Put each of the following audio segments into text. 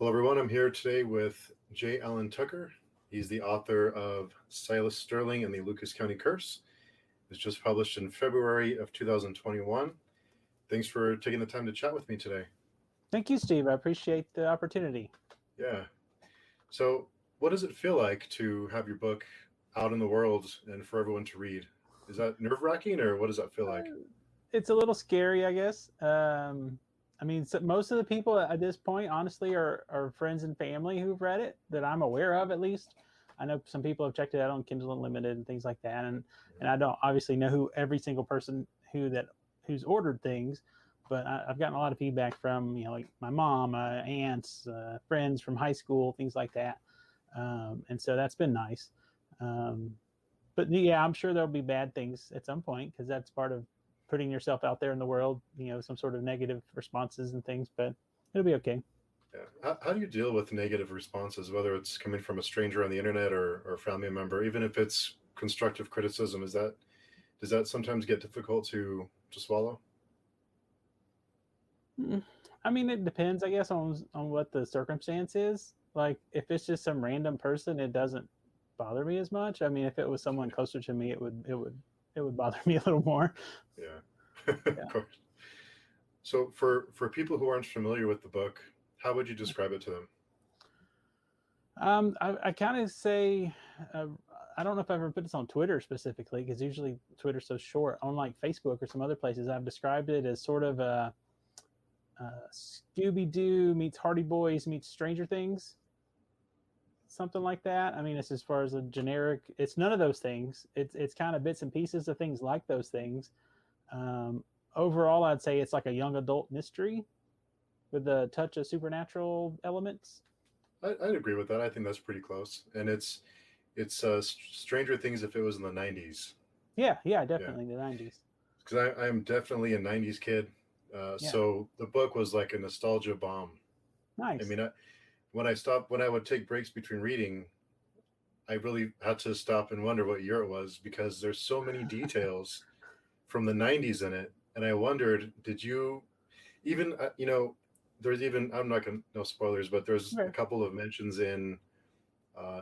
Hello, everyone. I'm here today with J. Allen Tucker. He's the author of Sylas Sterling and the Lucas County Curse. It was just published in February of 2021. Thanks for taking the time to chat with me today. Thank you, Steve. I appreciate the opportunity. Yeah. So what does it feel like to have your book out in the world and for everyone to read? Is that nerve-wracking, or what does that feel like? It's a little scary, I guess. Most of the people at this point, honestly, are friends and family who've read it, that I'm aware of, at least. I know some people have checked it out on Kindle Unlimited and things like that, and I don't obviously know who every single person who's ordered things, but I've gotten a lot of feedback from like my mom, my aunts, friends from high school, things like that, and so that's been nice. But yeah, I'm sure there'll be bad things at some point, because that's part of putting yourself out there in the world, some sort of negative responses and things, but it'll be okay. Yeah. How do you deal with negative responses, whether it's coming from a stranger on the internet or a family member, even if it's constructive criticism? Does that sometimes get difficult to swallow? I mean, it depends, I guess, on what the circumstance is. Like, if it's just some random person, it doesn't bother me as much. I mean, if it was someone closer to me, it would bother me a little more. Yeah, of course. So for people who aren't familiar with the book, how would you describe it to them? I kind of say, I don't know if I've ever put this on Twitter specifically, because usually Twitter's so short. On like Facebook or some other places, I've described it as sort of a Scooby-Doo meets Hardy Boys meets Stranger Things. Something like that. I mean, it's as far as a generic, it's none of those things. It's kind of bits and pieces of things like those things. Overall, I'd say it's like a young adult mystery with a touch of supernatural elements. I'd agree with that. I think that's pretty close. And it's Stranger Things if it was in the 90s. Yeah, definitely the 90s. Because I am definitely a 90s kid. So the book was like a nostalgia bomb. Nice. I mean, when I would take breaks between reading, I really had to stop and wonder what year it was, because there's so many details from the 90s in it. And I wondered, did you even, there's even, I'm not going to, no spoilers, but there's a couple of mentions in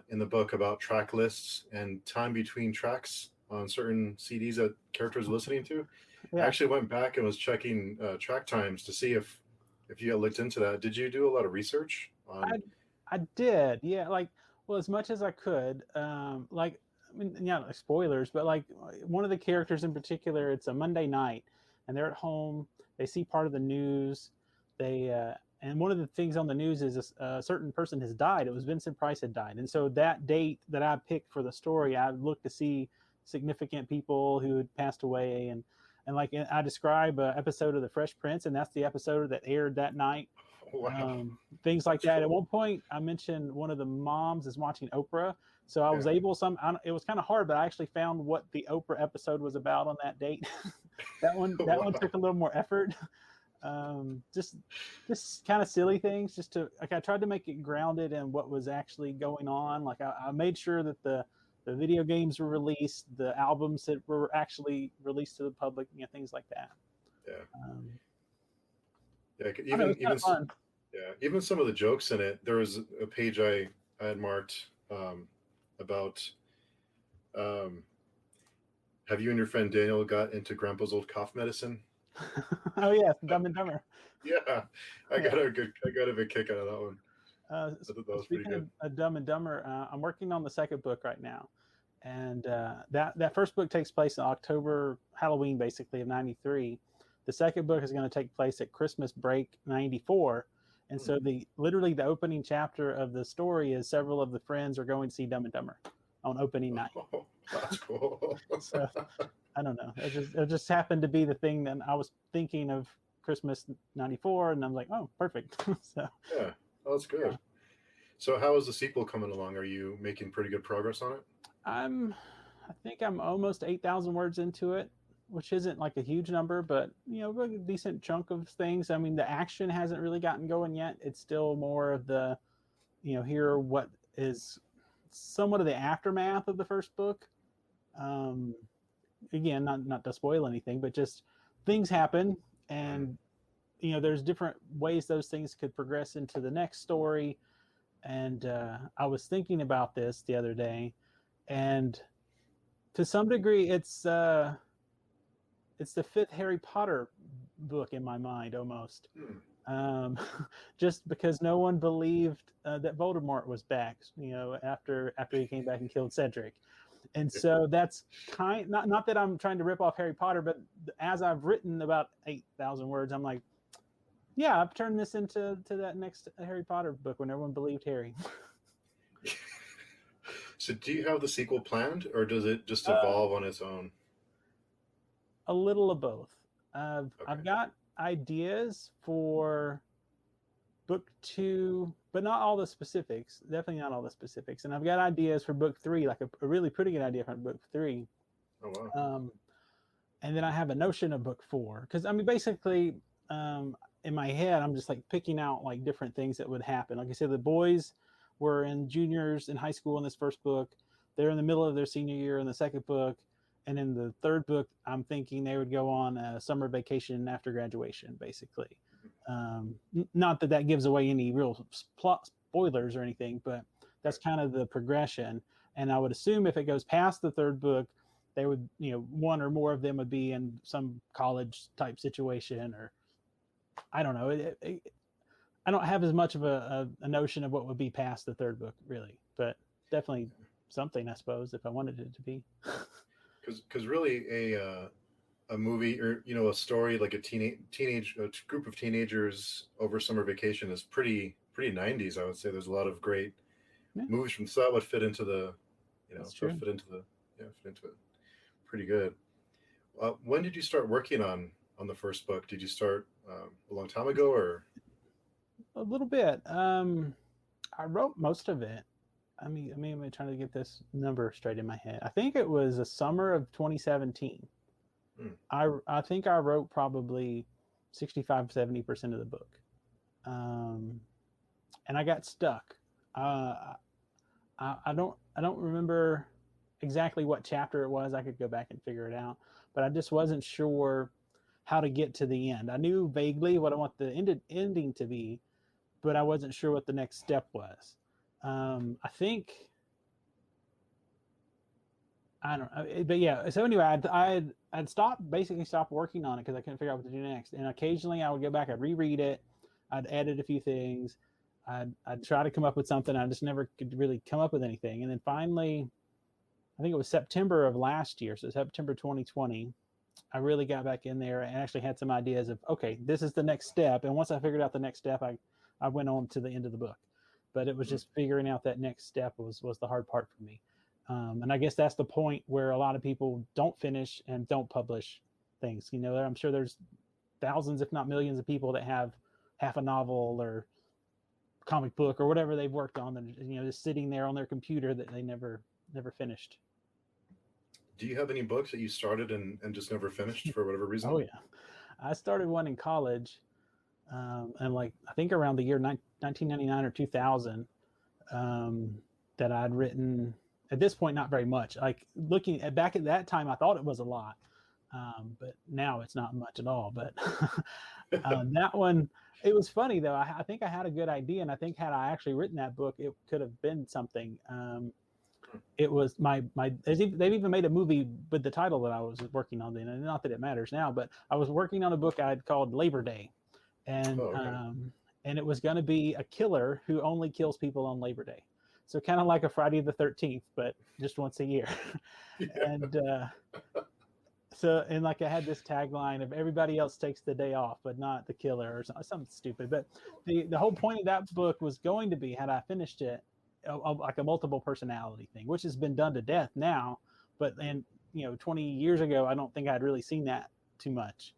the book about track lists and time between tracks on certain CDs that characters are listening to. Yeah. I actually went back and was checking track times to see if you looked into that. Did you do a lot of research on? I did, yeah. Well, as much as I could. Spoilers, but like one of the characters in particular, it's a Monday night, and they're at home. They see part of the news. And one of the things on the news is a certain person has died. It was Vincent Price had died, and so that date that I picked for the story, I looked to see significant people who had passed away, and like I describe an episode of The Fresh Prince, and that's the episode that aired that night. Wow. Things like that. Cool. At one point, I mentioned one of the moms is watching Oprah, so I was able. It was kind of hard, but I actually found what the Oprah episode was about on that date. that one took a little more effort. Just kind of silly things. I tried to make it grounded in what was actually going on. Like I made sure that the video games were released, the albums that were actually released to the public, things like that. Yeah. Even some of the jokes in it. There was a page I had marked about. Have you and your friend Daniel got into Grandpa's old cough medicine? Oh yeah, Dumb and Dumber. Yeah, I got a big kick out of that one. That was pretty good. Of Dumb and Dumber, I'm working on the second book right now, and that first book takes place in October, Halloween, basically, of '93. The second book is going to take place at Christmas break '94, and so literally the opening chapter of the story is several of the friends are going to see Dumb and Dumber on opening night. Oh, that's cool. So I don't know. It just happened to be the thing that I was thinking of Christmas '94, and I'm like, oh, perfect. So yeah, that's good. Yeah. So how is the sequel coming along? Are you making pretty good progress on it? I think I'm almost 8,000 words into it, which isn't like a huge number, but a decent chunk of things. I mean, the action hasn't really gotten going yet. It's still more of the, here what is somewhat of the aftermath of the first book. Again, not to spoil anything, but just things happen, and there's different ways those things could progress into the next story. And I was thinking about this the other day, and to some degree, it's the fifth Harry Potter book in my mind almost. Hmm. Um, just because no one believed that Voldemort was back, after he came back and killed Cedric. And so that's not that I'm trying to rip off Harry Potter, but as I've written about 8,000 words, I'm like, yeah, I've turned this into that next Harry Potter book when everyone believed Harry. So do you have the sequel planned, or does it just Uh, evolve on its own? a little of both. I've Okay. got ideas for book 2, but not all the specifics. Definitely not all the specifics. And I've got ideas for book 3, like a really pretty good idea for book 3. Oh wow. Um, and then I have a notion of book 4, because I mean, basically, in my head, I'm just like picking out like different things that would happen. Like I said, the boys were in juniors in high school in this first book. They're in the middle of their senior year in the second book. And in the third book, I'm thinking they would go on a summer vacation after graduation, basically. Not that that gives away any real plot spoilers or anything, but that's Right. kind of the progression. And I would assume if it goes past the third book, they would, one or more of them would be in some college type situation, or I don't know. I don't have as much of a notion of what would be past the third book, really, but definitely something, I suppose, if I wanted it to be. Because really a movie, or a story like a group of teenagers over summer vacation is pretty 90s, I would say. There's a lot of great Yeah, movies from, so that would fit into the that's that would true. fit into the fit into it pretty good. When did you start working on the first book? Did you start a long time ago, or? A little bit. I wrote most of it. I'm trying to get this number straight in my head. I think it was the summer of 2017. Hmm. I think I wrote probably 65-70% of the book. Um, and I got stuck. Uh, I don't remember exactly what chapter it was. I could go back and figure it out, but I just wasn't sure how to get to the end. I knew vaguely what I want the ending to be, but I wasn't sure what the next step was. I think I don't know, but yeah. So anyway, I'd basically stopped working on it because I couldn't figure out what to do next. And occasionally I would go back, I'd reread it, I'd edit a few things, I'd try to come up with something. I just never could really come up with anything. And then finally, I think it was September of last year, so September 2020. I really got back in there and actually had some ideas of, okay, this is the next step. And once I figured out the next step, I went on to the end of the book. But it was Hmm. just figuring out that next step was the hard part for me. And I guess that's the point where a lot of people don't finish and don't publish things. I'm sure there's thousands, if not millions, of people that have half a novel or comic book or whatever they've worked on, and just sitting there on their computer that they never finished. Do you have any books that you started and just never finished for whatever reason? Oh yeah, I started one in college, and like I think around the year 1999 or 2000, um, that I'd written. At this point, not very much. Like looking at back at that time, I thought it was a lot, but now it's not much at all. But that one, it was funny though. I think I had a good idea, and I think had I actually written that book, it could have been something. It was my they've even made a movie with the title that I was working on then, and not that it matters now, but I was working on a book I had called Labor Day, and Oh, okay. and it was going to be a killer who only kills people on Labor Day, so kind of like a Friday the 13th, but just once a year. Yeah. And and like I had this tagline of everybody else takes the day off, but not the killer, or something stupid. But the whole point of that book was going to be, had I finished it, like a multiple personality thing, which has been done to death now. But 20 years ago, I don't think I'd really seen that too much.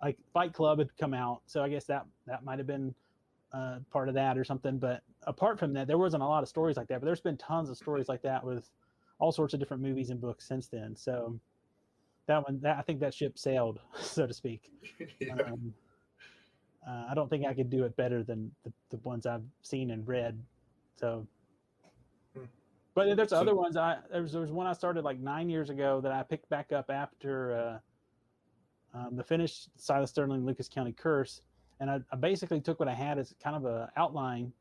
Like Fight Club had come out, so I guess that might have been part of that or something. But apart from that, there wasn't a lot of stories like that. But there's been tons of stories like that with all sorts of different movies and books since then. So I think that ship sailed, so to speak. Yeah. Um, I don't think I could do it better than the ones I've seen and read. So, Hmm. but there's So, other ones. There was one I started like 9 years ago that I picked back up after the finished Silas Sterling Lucas County Curse, and I basically took what I had as kind of a outline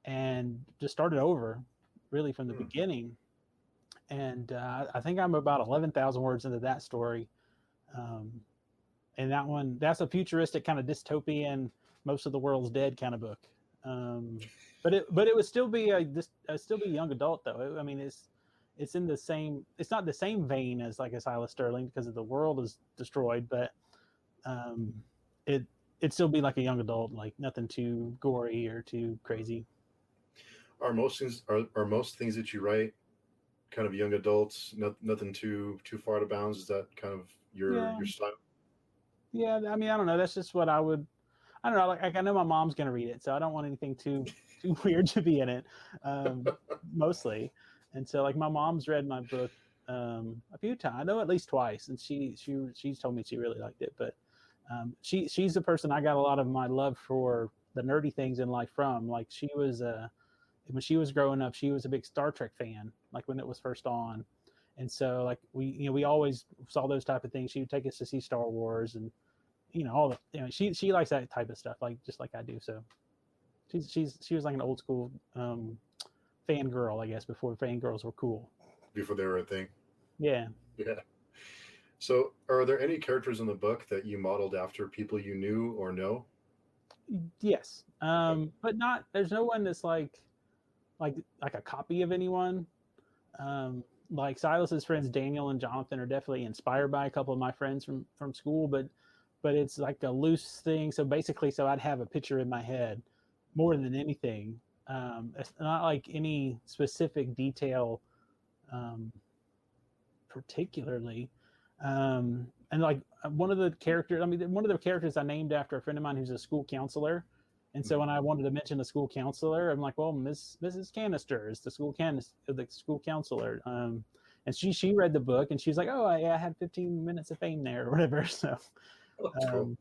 and just started over, really from the beginning. And I think I'm about 11,000 words into that story. Um, and that's a futuristic kind of dystopian, most of the world's dead kind of book. Um, but it would still be still be a young adult though. I mean, it's in the same. It's not the same vein as like a Silas Sterling because the world is destroyed, but um, it it'd still be like a young adult, like nothing too gory or too crazy. Are most things that you write kind of young adults? Nothing too far to bounds. Is that kind of Yeah, your style? yeah. I mean, I don't know. That's just what I would. I don't know. Like I know my mom's gonna read it, so I don't want anything too weird to be in it. Mostly, and so like my mom's read my book a few times. I know at least twice, and she's told me she really liked it. But she's the person I got a lot of my love for the nerdy things in life from. Like she was when she was growing up, she was a big Star Trek fan. Like when it was first on, and so like we always saw those type of things. She would take us to see Star Wars and all the she likes that type of stuff like just like I do. So she was like an old school fangirl, I guess, before fangirls were cool. Before they were a thing. Yeah. Yeah. So, are there any characters in the book that you modeled after people you knew or know? Yes. Okay. But not. There's no one that's like like a copy of anyone. Like Silas's friends Daniel and Jonathan are definitely inspired by a couple of my friends from school, but it's like a loose thing. So basically, so I'd have a picture in my head more than anything. It's not like any specific detail, um, particularly. And like one of the characters, I mean, one of the characters I named after a friend of mine who's a school counselor. And so Mhm. when I wanted to mention the school counselor, I'm like, well, Mrs. Canister is the the school counselor. And she read the book and she's like, oh, I had 15 minutes of fame there or whatever. So, Oh, that's cool. um,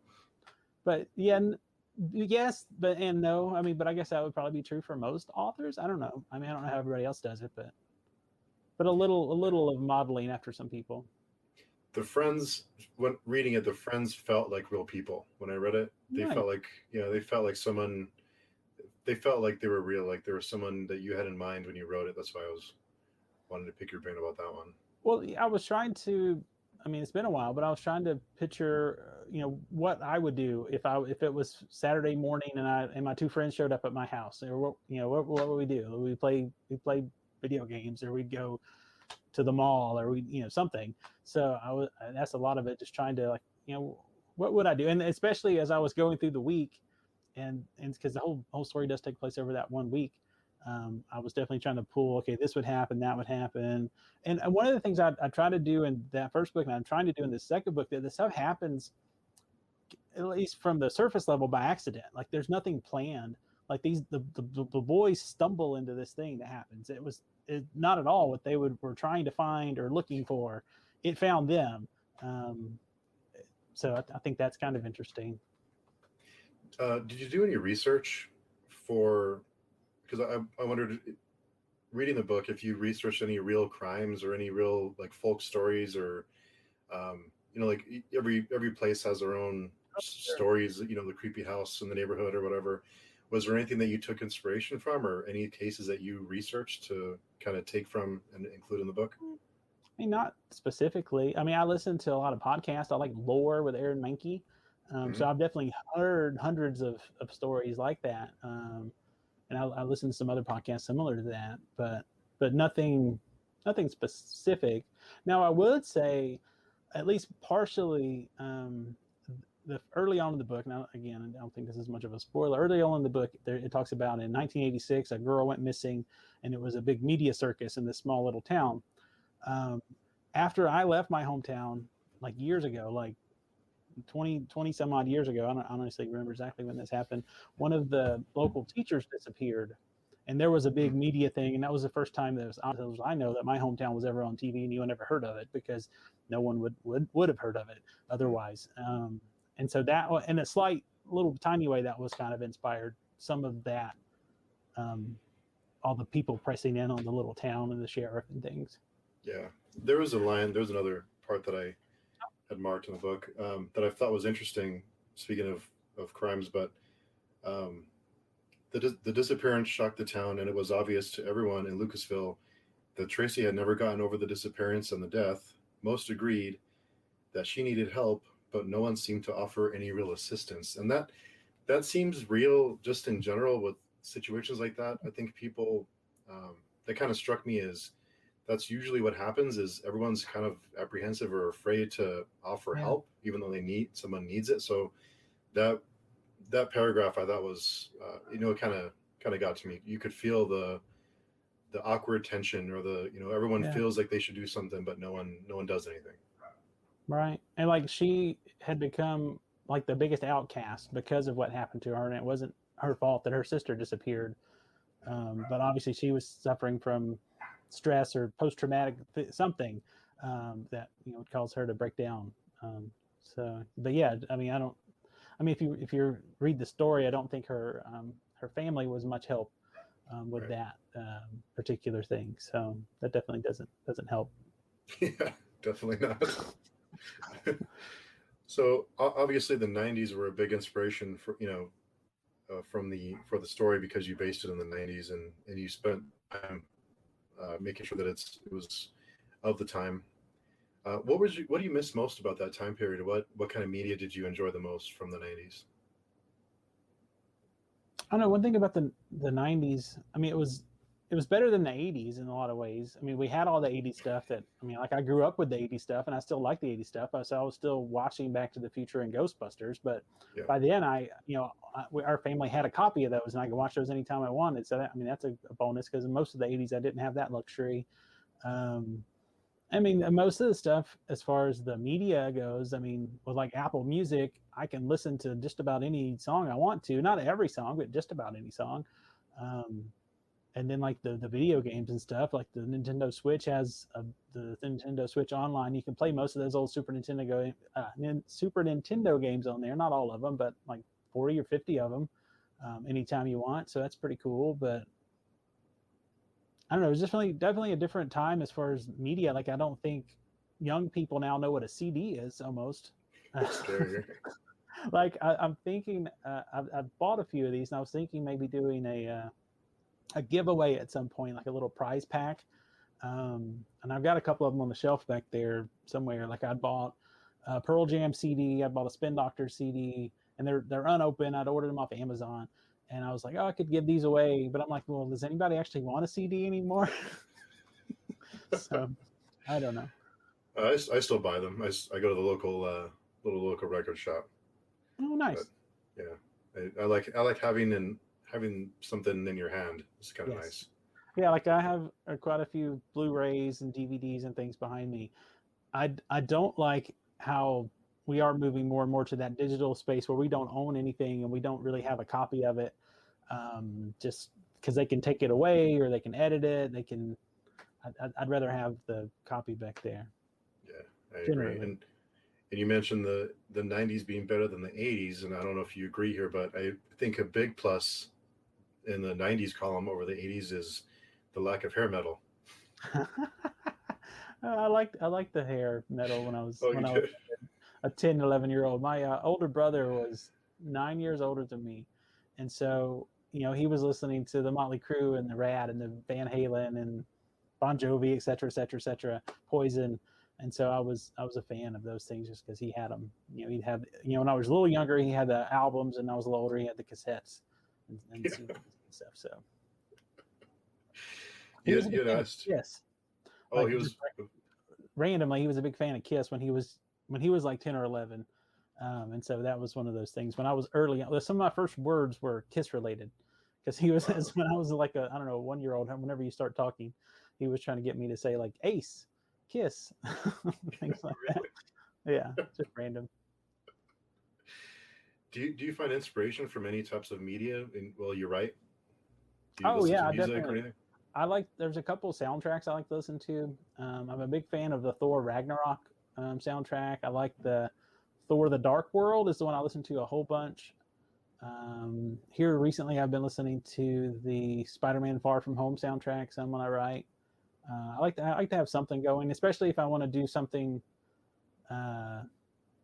but yeah, yes, but and no. I mean, but I guess that would probably be true for most authors. I don't know. I mean, I don't know how everybody else does it, but a little of modeling after some people. The friends, when reading it, the friends felt like real people. When I read it, they Right. felt like they felt like someone. They felt like they were real, like there was someone that you had in mind when you wrote it. That's why I was wanted to pick your brain about that one. Well, I was trying to. I mean, it's been a while, but I was trying to picture, what I would do if it was Saturday morning and my two friends showed up at my house. Or what would we do? We play video games, or we'd go to the mall, or we something. So that's a lot of it, just trying to like what would I do, and especially as I was going through the week, and because the whole story does take place over that one week. I was definitely trying to pull, okay, this would happen, that would happen. And one of the things I try to do in that first book, and I'm trying to do in the second book, that the stuff happens, at least from the surface level, by accident. Like there's nothing planned. Like the boys stumble into this thing that happens. Not at all what they were trying to find or looking for. It found them. Um, so I think that's kind of interesting. Did you do any research for? Because I wondered, reading the book, if you researched any real crimes or any real like folk stories, or like every place has their own Sure. stories. The creepy house in the neighborhood or whatever. Was there anything that you took inspiration from, or any cases that you researched to kind of take from and include in the book? I mean, not specifically. I mean, I listen to a lot of podcasts. I like Lore with Aaron Mahnke. Hmm. So I've definitely heard hundreds of stories like that. And I listen to some other podcasts similar to that, but nothing specific. Now I would say, at least partially, the early on in the book. Now again, I don't think this is much of a spoiler. Early on in the book, it talks about in 1986 a girl went missing, and it was a big media circus in this small little town. Um, After I left my hometown, like years ago, like 20 some odd years ago, I don't honestly remember exactly when this happened, one of the local teachers disappeared. And there was a big media thing, and that was the first time that I know that my hometown was ever on TV, and anyone ever heard of it, because no one would have heard of it otherwise. And so that, in a slight little tiny way, that was kind of inspired some of that. Um, all the people pressing in on the little town and the sheriff and things. Yeah, there was a line. There was another part that I had marked in the book that I thought was interesting. Speaking of crimes, but Um, the disappearance shocked the town, and it was obvious to everyone in Lucasville that Tracy had never gotten over the disappearance and the death. Most agreed that she needed help, but no one seemed to offer any real assistance. And that seems real just in general with situations like that. I think people that kind of struck me as that's usually what happens is everyone's kind of apprehensive or afraid to offer Yeah. help even though someone needs it. So that that paragraph I thought was kind of got to me. You could feel the awkward tension or the everyone Yeah. feels like they should do something but no one does anything. Right. And like she had become like the biggest outcast because of what happened to her, and it wasn't her fault that her sister disappeared. But obviously, she was suffering from stress or post traumatic something that would cause her to break down. But yeah, I mean, I don't. I mean, if you read the story, I don't think her family was much help with Right. that particular thing. So that definitely doesn't help. Yeah, definitely not. So obviously the 90s were a big inspiration for for the story because you based it in the 90s and you spent time making sure that it was of the time. What do you miss most about that time period? What kind of media did you enjoy the most from the 90s? I don't know. One thing about the '90s, I mean, it was better than the '80s in a lot of ways. I mean, we had all the '80s stuff that I mean, like I grew up with the '80s stuff, and I still like the '80s stuff. So I was still watching Back to the Future and Ghostbusters, but Yeah. by then our family had a copy of those, and I could watch those anytime I wanted. So I mean, that's a bonus because most of the '80s I didn't have that luxury. Um, I mean, most of the stuff as far as the media goes, I mean, with like Apple Music, I can listen to just about any song I want to. Not every song, but just about any song. Um, and then like the video games and stuff, like the Nintendo Switch has the Nintendo Switch Online. You can play most of those old Super Nintendo games on there. Not all of them, but like 40 or 50 of them anytime you want. So that's pretty cool. But I don't know. It's definitely a different time as far as media. Like I don't think young people now know what a CD is almost. It's scary. Like I'm thinking, I've bought a few of these, and I was thinking maybe doing a giveaway at some point, like a little prize pack. And I've got a couple of them on the shelf back there somewhere. Like I bought a Pearl Jam CD, I bought a Spin Doctor CD, and they're unopened. I'd ordered them off Amazon, and I was like, oh, I could give these away, but I'm like, well, does anybody actually want a CD anymore? So I don't know. I still buy them. I go to the little local record shop, Oh, but nice. yeah, I like having something in your hand. It's kind of Yes. nice. Yeah, like I have quite a few Blu-rays and DVDs and things behind me. I don't like how we are moving more and more to that digital space where we don't own anything and we don't really have a copy of it, just because they can take it away or they can edit it. They can. I'd rather have the copy back there. Yeah, I agree. Generally, And you mentioned the 90s being better than the 80s, and I don't know if you agree here, but I think a big plus in the 90s column over the 80s is the lack of hair metal. I like the hair metal Oh, you when I was did? a 10, 11-year old. My older brother was 9 years older than me. And so, he was listening to the Motley Crue and the Rad and the Van Halen and Bon Jovi, et cetera, et cetera, et cetera, Poison. And so I was a fan of those things just because he had them. He'd have, when I was a little younger, he had the albums, and I was a little older, he had the cassettes and Yeah. CDs and stuff. So he was a You big had fan of asked. Kiss. Oh, Like he just was. randomly, he was a big fan of Kiss when he was like 10 or 11. And so that was one of those things when I was early. Some of my first words were Kiss related because he was Wow. when I was like I don't know, 1 year old. Whenever you start talking, he was trying to get me to say like Ace, Kiss, things like that. Really? Yeah, just random. Do you find inspiration from any types of media? Well, you write. Do you Oh listen to yeah, music or definitely. anything? There's a couple of soundtracks I like to listen to. I'm a big fan of the Thor Ragnarok soundtrack. I like the Thor: The Dark World is the one I listen to a whole bunch. Here recently, I've been listening to the Spider-Man Far From Home soundtrack. Some when I write, I like to have something going, especially if I want to do something uh,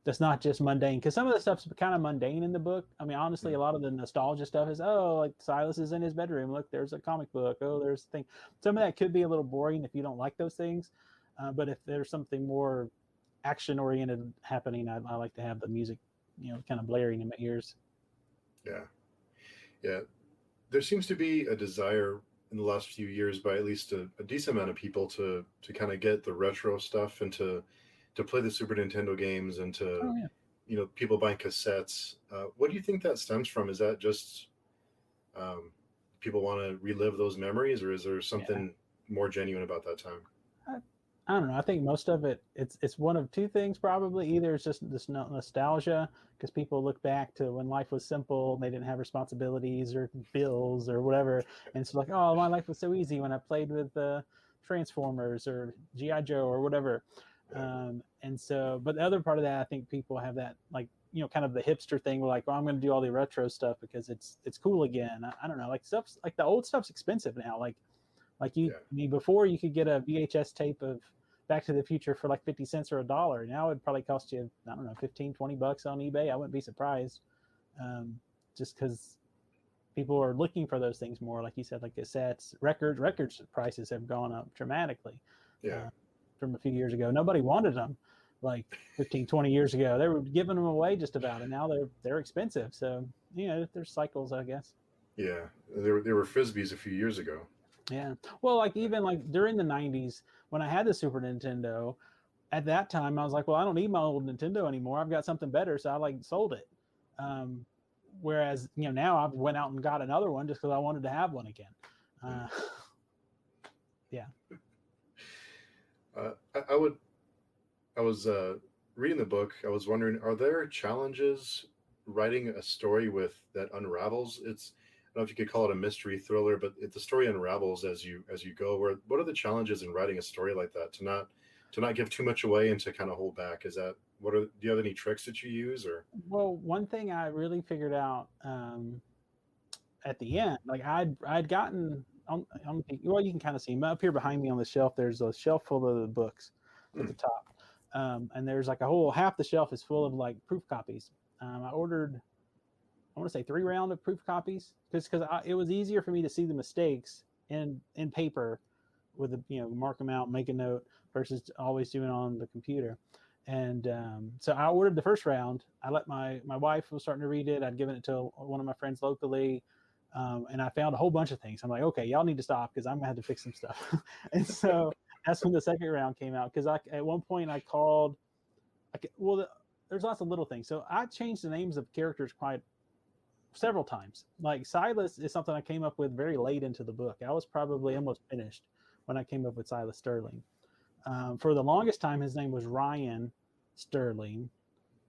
that's not just mundane, because some of the stuff's kind of mundane in the book. I mean, honestly, a lot of the nostalgia stuff is, oh, like Silas is in his bedroom, look, there's a comic book, oh, there's a thing. Some of that could be a little boring if you don't like those things, but if there's something more action oriented happening, I like to have the music, kind of blaring in my ears. Yeah, yeah. There seems to be a desire in the last few years by at least a decent amount of people to kind of get the retro stuff and to play the Super Nintendo games and to Oh yeah. people buying cassettes. What do you think that stems from? Is that just um, people want to relive those memories, or is there Yeah. something more genuine about that time? I, I don't know. I think most of it, it's one of two things probably. Either it's just this nostalgia because people look back to when life was simple, they didn't have responsibilities or bills or whatever, and it's like, oh, my life was so easy when I played with Transformers or GI Joe or whatever. Yeah, And so, but the other part of that, I think people have that like kind of the hipster thing. Where like, well, I'm going to do all the retro stuff because it's cool again. I don't know, like stuff's like the old stuff's expensive now. Like yeah, I mean, before you could get a VHS tape of Back to the Future for like 50 cents or $1. Now it'd probably cost you, I don't know, 15, $20 on eBay. I wouldn't be surprised. Um, just because people are looking for those things more, like you said, like cassettes, records prices have gone up dramatically yeah, uh, from a few years ago. Nobody wanted them like 15, 20 years ago. They were giving them away just about, and now they're expensive. So, there's cycles, I guess. yeah. There were frisbees a few years ago. Yeah. Well, like even like during the 90s when I had the Super Nintendo, at that time I was like, well, I don't need my old Nintendo anymore. I've got something better, so I like sold it. Um, whereas now I've went out and got another one just because I wanted to have one again. Hmm. Uh, yeah. I would. I was reading the book. I was wondering, are there challenges writing a story with that unravels? I don't know if you could call it a mystery thriller, but the story unravels as you go. What are the challenges in writing a story like that to not give too much away and to kind of hold back? Is that do you have any tricks that you use or? Well, one thing I really figured out at the end, like I'd gotten on well, you can kind of see them up here behind me on the shelf. There's a shelf full of the books at Hmm, the top. And there's like a whole half the shelf is full of like proof copies. I ordered, I want to say 3 round of proof copies because it was easier for me to see the mistakes in paper with the mark them out, make a note versus always doing it on the computer. And so I ordered the first round. I let my wife was starting to read it. I'd given it to one of my friends locally. And I found a whole bunch of things. I'm like, okay, y'all need to stop because I'm gonna have to fix some stuff. And so that's when the second round came out because I at one point I called. There's lots of little things. So I changed the names of characters quite several times. Like Silas is something I came up with very late into the book. I was probably almost finished when I came up with Silas Sterling. For the longest time, his name was Ryan Sterling,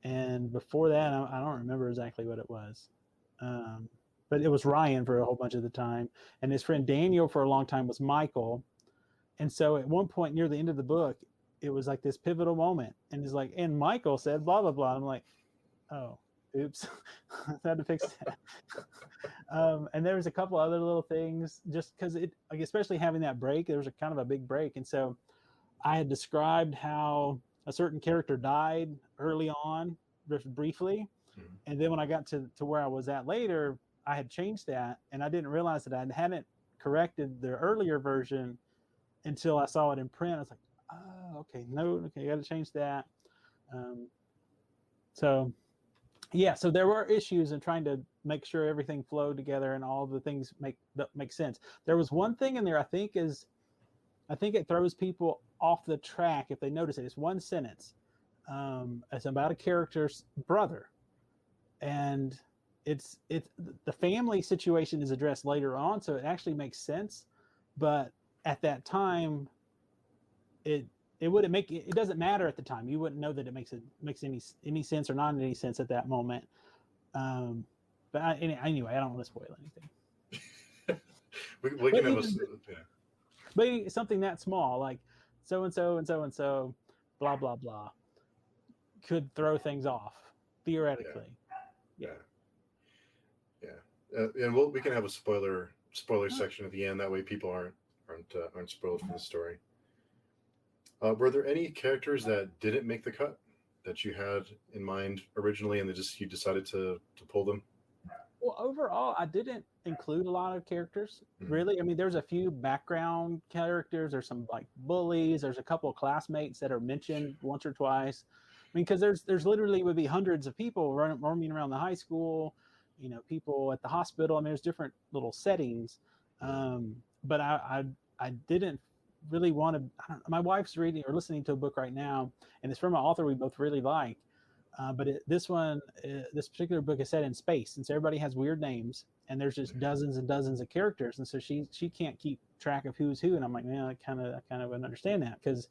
and before that, I don't remember exactly what it was. Um, but it was Ryan for a whole bunch of the time, and his friend Daniel for a long time was Michael. And so at one point near the end of the book, it was like this pivotal moment, and he's like, and Michael said blah blah blah. I'm like, oh, oops, I had to fix that. And there was a couple other little things, just because it, like, especially having that break, there was a kind of a big break, and so I had described how a certain character died early on, just briefly, hmm, and then when I got to where I was at later, I had changed that, and I didn't realize that I hadn't corrected the earlier version until I saw it in print. I was like, oh, okay, no, okay, I got to change that. Um, so yeah, so there were issues in trying to make sure everything flowed together and all the things make sense. There was one thing in there I think it throws people off the track if they notice it. It's one sentence. It's about a character's brother, and it's the family situation is addressed later on, so it actually makes sense. But at that time, it it wouldn't make it doesn't matter at the time. You wouldn't know that it makes any sense or not any sense at that moment. Um, but anyway, I don't want to spoil anything. we But can have even yeah, but something that small like so and so and so and so, blah blah blah, could throw things off yeah, theoretically. Yeah. yeah, yeah. And we can have a spoiler section at the end. That way, people aren't spoiled from the story. Were there any characters that didn't make the cut that you had in mind originally, and then just you decided to pull them? Well, overall, I didn't include a lot of characters, Mm. really. I mean, there's a few background characters. There's some like bullies. There's a couple of classmates that are mentioned once or twice. I mean, because there's literally would be hundreds of people roaming around the high school, people at the hospital. I mean, there's different little settings. But I didn't really want to. I don't, my wife's reading or listening to a book right now, and it's from an author we both really like. This particular book is set in space, and so everybody has weird names, and there's just dozens and dozens of characters, and so she can't keep track of who's who. And I'm like, man, I kind of understand that, because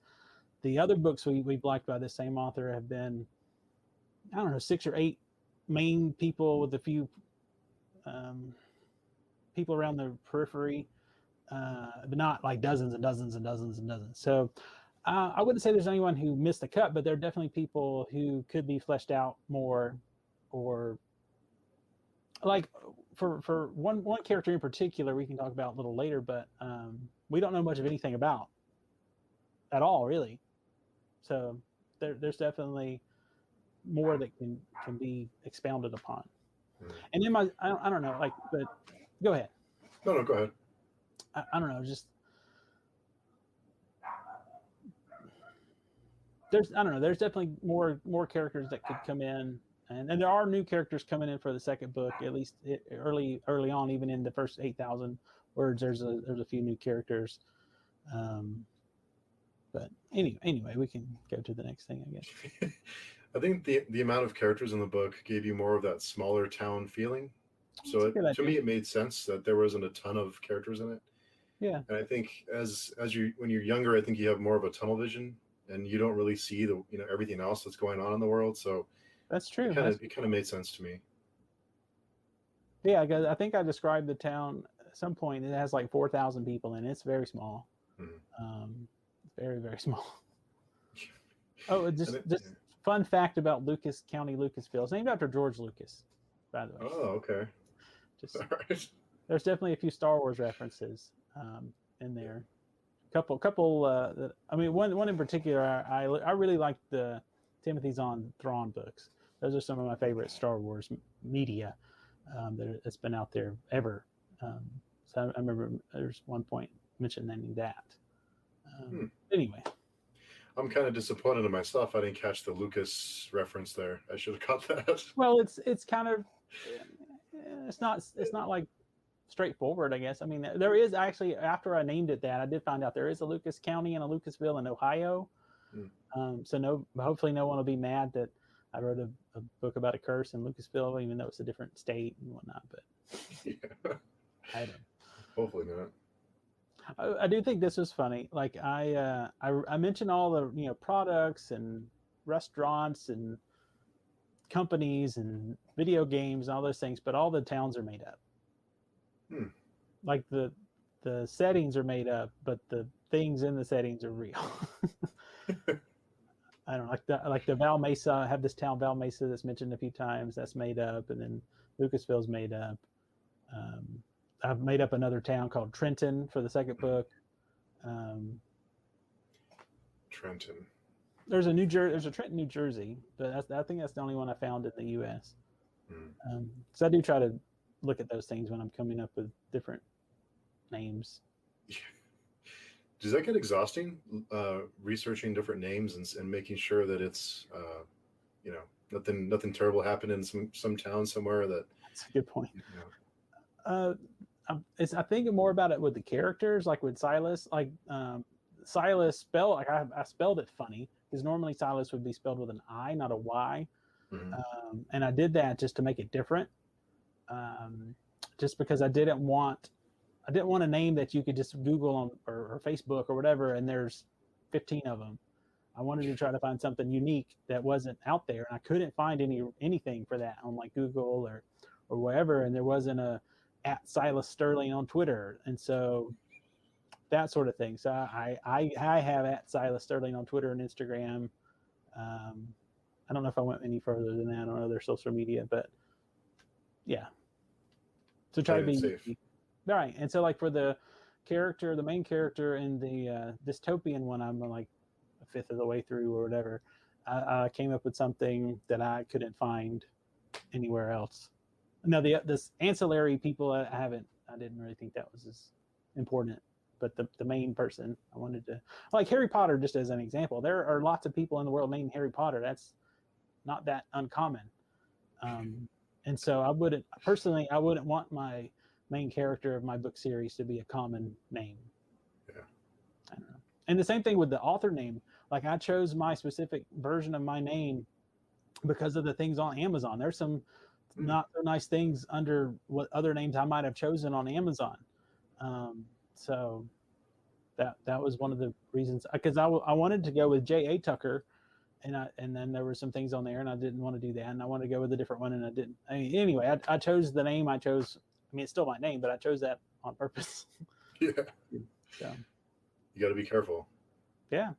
the other books we've liked by the same author have been, I don't know, 6 or 8 main people with a few people around the periphery, but not like dozens and dozens and dozens and dozens. So I wouldn't say there's anyone who missed the cut, but there are definitely people who could be fleshed out more, or like for one character in particular we can talk about a little later, but we don't know much of anything about at all, really. So there's definitely more that can be expounded upon. And in my, I don't know, like, but go ahead. No, go ahead. I don't know, just there's definitely more characters that could come in, and there are new characters coming in for the second book, at least early on, even in the first 8,000 words. There's a few new characters. But anyway, we can go to the next thing, I guess. I think the amount of characters in the book gave you more of that smaller town feeling. So to me, it made sense that there wasn't a ton of characters in it. Yeah. And I think when you're younger, I think you have more of a tunnel vision, and you don't really see everything else that's going on in the world. So that's true. It kind of made sense to me. Yeah, because I think I described the town at some point. It has like 4,000 people in it. It's very small. Very, very small. Oh, just fun fact about Lucas County, Lucasville. It's named after George Lucas, by the way. Oh, okay. All right. There's definitely a few Star Wars references in there. Couple. I mean, one in particular, I really like the Timothy Zahn Thrawn books. Those are some of my favorite Star Wars media that's been out there ever. So I remember there's one point mentioning that. Anyway, I'm kind of disappointed in myself. I didn't catch the Lucas reference there. I should have caught that. Well, it's kind of it's not like straightforward, I guess. I mean, there is actually, after I named it that, I did find out there is a Lucas County and a Lucasville in Ohio. So hopefully no one will be mad that I wrote a book about a curse in Lucasville, even though it's a different state and whatnot. But yeah. I don't. Hopefully not. I do think this was funny. Like I mentioned all the products and restaurants and companies and video games and all those things, but all the towns are made up. Like the settings are made up, but the things in the settings are real. I don't know, like the Val Mesa. I have this town Val Mesa that's mentioned a few times. That's made up, and then Lucasville's made up. I've made up another town called Trenton for the second book. Trenton. There's a Trenton, New Jersey, but I think that's the only one I found in the U.S. So I do try to look at those things when I'm coming up with different names. Does that get exhausting, researching different names and making sure that it's nothing terrible happened in some town somewhere? That's a good point. I think more about it with the characters, like with Sylas. Like Sylas spelled, like I spelled it funny, because normally Sylas would be spelled with an I, not a Y. And I did that just to make it different. Just because I didn't want a name that you could just Google on or Facebook or whatever, and there's 15 of them. I wanted to try to find something unique that wasn't out there, and I couldn't find anything for that on like Google or wherever, and there wasn't a @Sylas Sterling on Twitter, and so that sort of thing. So I have @Sylas Sterling on Twitter and Instagram. I don't know if I went any further than that on other social media, but yeah. So try to be safe. Right. And so like for the main character in the dystopian one, I'm like a fifth of the way through or whatever. I came up with something that I couldn't find anywhere else. No, this ancillary people I didn't really think that was as important. But the main person I wanted to, like Harry Potter, just as an example, there are lots of people in the world named Harry Potter. That's not that uncommon. And so I wouldn't want my main character of my book series to be a common name. Yeah. I don't know. And the same thing with the author name. Like I chose my specific version of my name because of the things on Amazon. There's some not so nice things under what other names I might have chosen on Amazon. So that was one of the reasons, because I wanted to go with J.A. Tucker, and then there were some things on there, and I didn't want to do that, and I wanted to go with a different one, and I didn't. I mean, anyway, I chose the name I chose. I mean, it's still my name, but I chose that on purpose. Yeah. So You got to be careful. yeah.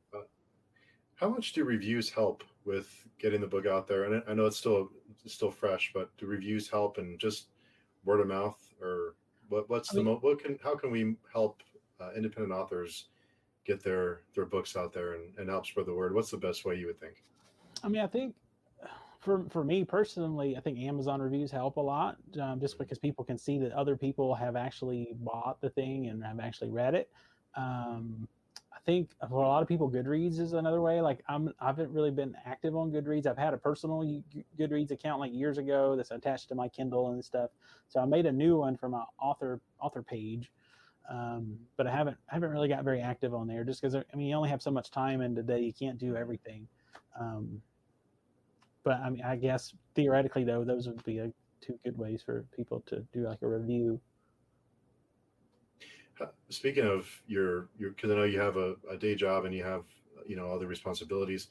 How much do reviews help with getting the book out there? And I know it's still fresh, but do reviews help, and just word of mouth, or how can we help independent authors get their books out there and help spread the word? What's the best way you would think? I mean, I think for me personally, I think Amazon reviews help a lot, just because people can see that other people have actually bought the thing and have actually read it. I think for a lot of people, Goodreads is another way. Like I haven't really been active on Goodreads. I've had a personal Goodreads account like years ago that's attached to my Kindle and stuff. So I made a new one for my author page. But I haven't really got very active on there, just because I mean you only have so much time in the day, you can't do everything. But I mean, I guess theoretically though, those would be two good ways for people to do like a review. Speaking of because I know you have a day job and you have other responsibilities.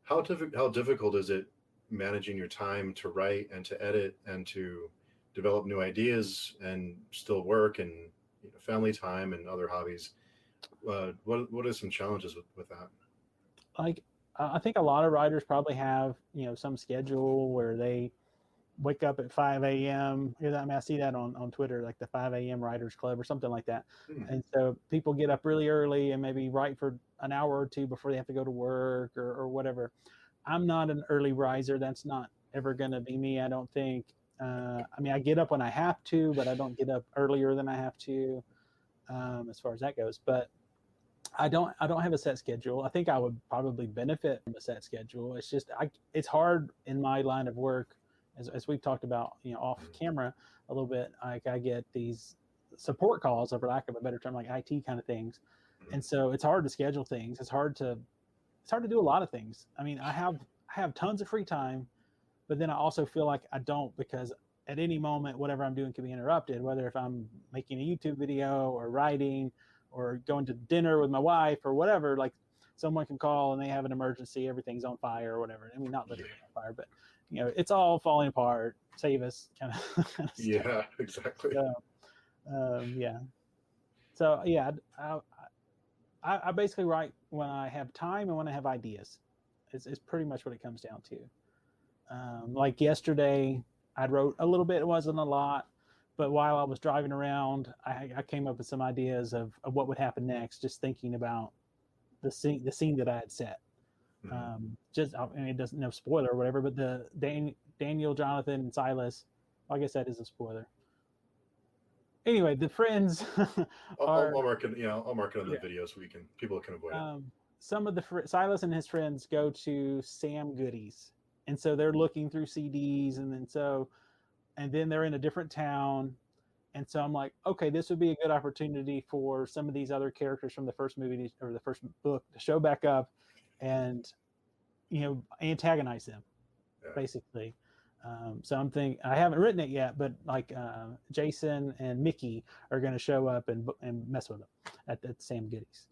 How difficult is it managing your time to write and to edit and to develop new ideas and still work and family time and other hobbies? What are some challenges with that? Like I think a lot of writers probably have some schedule where they wake up at 5 a.m. I mean, I see that on Twitter, like the 5 a.m. Writers Club or something like that. And so people get up really early and maybe write for an hour or two before they have to go to work or whatever. I'm not an early riser. That's not ever going to be me, I don't think. I mean, I get up when I have to, but I don't get up earlier than I have to, as far as that goes. But I don't have a set schedule. I think I would probably benefit from a set schedule. It's just it's hard in my line of work, as we've talked about, off camera a little bit. Like I get these support calls, for lack of a better term, like IT kind of things, and so it's hard to schedule things. It's hard to do a lot of things. I mean, I have tons of free time, but then I also feel like I don't, because at any moment, whatever I'm doing can be interrupted, whether if I'm making a YouTube video or writing or going to dinner with my wife or whatever. Like someone can call and they have an emergency, everything's on fire or whatever. I mean, not literally on fire, but it's all falling apart. Save us, kind of stuff. Yeah, exactly. Yeah. So yeah, I basically write when I have time and when I have ideas. It's pretty much what it comes down to. Like yesterday, I wrote a little bit. It wasn't a lot, but while I was driving around, I came up with some ideas of what would happen next, just thinking about the scene that I had set. I mean, it doesn't, no spoiler or whatever, but the Daniel, Jonathan, and Sylas, I guess that is a spoiler. Anyway, the friends I'll mark it. I'll mark it on the video so people can avoid it. Some of the Sylas and his friends go to Sam Goody's, and so they're looking through CDs, and then they're in a different town. And so I'm like, okay, this would be a good opportunity for some of these other characters from the first movie or the first book to show back up and, antagonize them, basically. So I'm thinking, I haven't written it yet, but like Jason and Mickey are going to show up and mess with them at Sam Goody's,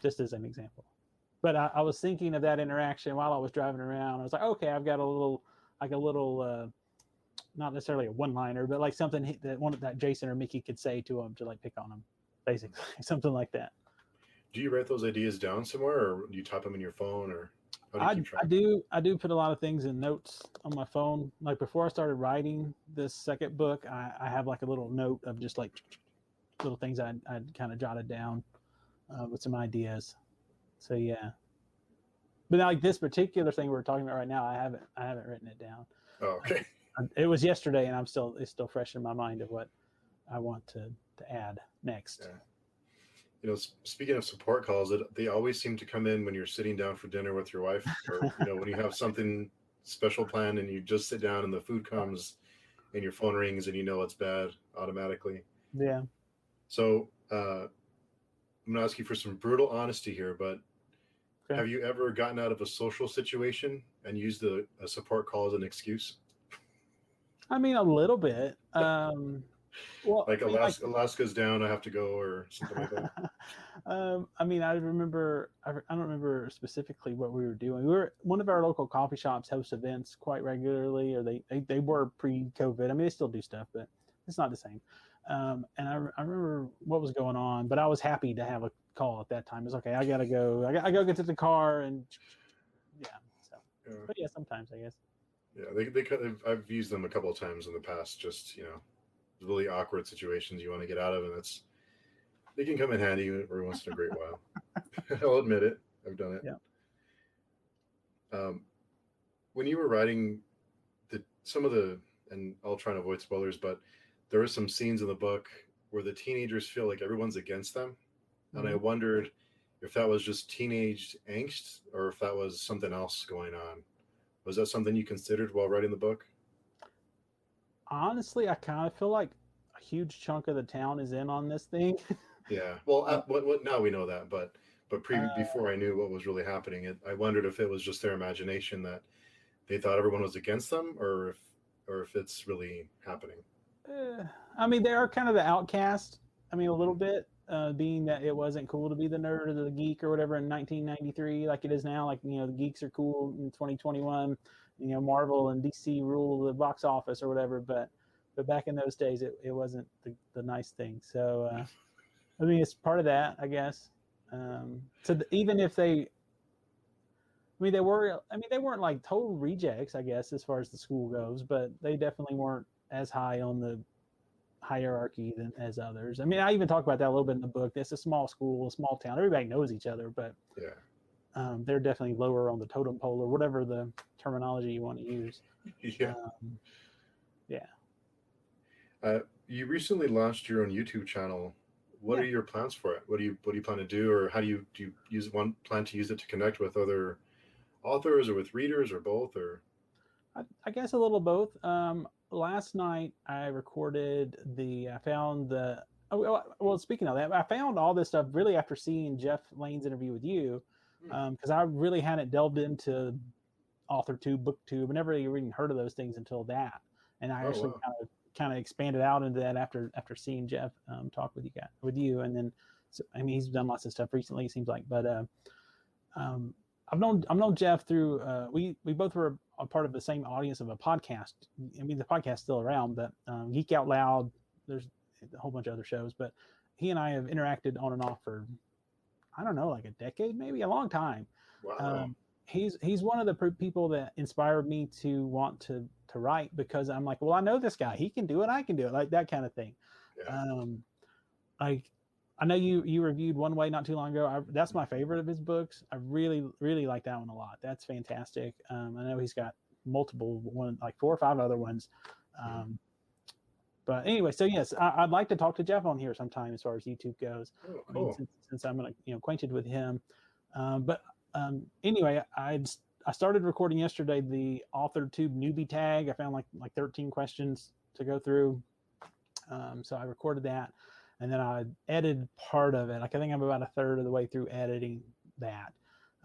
just as an example. But I was thinking of that interaction while I was driving around. I was like, okay, I've got a little, not necessarily a one-liner, but like something that Jason or Mickey could say to him to like pick on him, basically, something like that. Do you write those ideas down somewhere, or do you type them in your phone, or how do you keep track? I do put a lot of things in notes on my phone. Like before I started writing this second book, I have like a little note of just like little things I'd kind of jotted down with some ideas. So yeah. But like this particular thing we're talking about right now, I haven't written it down. Oh, okay. It was yesterday, and it's still fresh in my mind of what I want to add next. Yeah. You know, speaking of support calls, they always seem to come in when you're sitting down for dinner with your wife, or when you have something special planned and you just sit down and the food comes and your phone rings and you know it's bad automatically. Yeah. So I'm gonna ask you for some brutal honesty here, but Okay. have you ever gotten out of a social situation and used a support call as an excuse? I mean, a little bit. Well, Like I mean, like, Alaska's down, I have to go, or something like that. I mean, I remember. I don't remember specifically what we were doing. We were one of our local coffee shops hosts events quite regularly, or they were pre-COVID. I mean, they still do stuff, but it's not the same. And I remember what was going on, but I was happy to have a call at that time. It's okay. I gotta go. I gotta get to the car, and yeah. So, Yeah, but yeah, sometimes I guess. yeah. They kind of, I've used them a couple of times in the past. Just really awkward situations you want to get out of, and they can come in handy every once in a great while. I'll admit it. I've done it. Yeah. Um, when you were writing some of the, and I'll try and avoid spoilers, but there are some scenes in the book where the teenagers feel like everyone's against them, and I wondered if that was just teenage angst or if that was something else going on. Was that something you considered while writing the book? Honestly, I kind of feel like a huge chunk of the town is in on this thing. Yeah. Well, now we know that, but Uh, before I knew what was really happening, I wondered if it was just their imagination that they thought everyone was against them, or if it's really happening. I mean, they are kind of the outcast. I mean, a little bit, being that it wasn't cool to be the nerd or the geek or whatever in 1993, like it is now. Like the geeks are cool in 2021. Marvel and DC rule the box office or whatever. But back in those days, it wasn't the nice thing. So I mean, it's part of that, I guess. So even if I mean, they were. I mean, they weren't like total rejects, I guess, as far as the school goes, but they definitely weren't as high on the hierarchy than as others. I mean, I even talk about that a little bit in the book. It's a small school, a small town. Everybody knows each other, but Yeah. they're definitely lower on the totem pole or whatever the terminology you want to use. Yeah. Yeah. You recently launched your own YouTube channel. What Yeah. are your plans for it? What do you plan to do, or how do you use plan to use it to connect with other authors or with readers or both? Or I guess a little both. Last night I recorded I found the. Oh, well, speaking of that, I found all this stuff really after seeing Jeff Lane's interview with you, because I really hadn't delved into AuthorTube, BookTube. I never even heard of those things until that, and I oh actually wow, kind of expanded out into that after seeing Jeff talk with you, and then so, I mean he's done lots of stuff recently. It seems like, but um, I've known Jeff through we both were a part of the same audience of a podcast. I mean the podcast's still around, but Geek Out Loud. There's a whole bunch of other shows, but he and I have interacted on and off for I don't know, like a decade, maybe a long time. wow, Um, he's one of the people that inspired me to want to write because I'm like, well, I know this guy, he can do it, I can do it, like that kind of thing. yeah, Um, like I know you reviewed One Way not too long ago. That's my favorite of his books. I really like that one a lot. That's fantastic. I know he's got multiple one like 4 or 5 other ones. Um, but anyway, so yes, I'd like to talk to Jeff on here sometime as far as YouTube goes. oh I mean, cool, since I'm acquainted with him. But anyway, I started recording yesterday the AuthorTube newbie tag. I found like 13 questions to go through. So I recorded that, and then I edited part of it. Like I think I'm about a third of the way through editing that.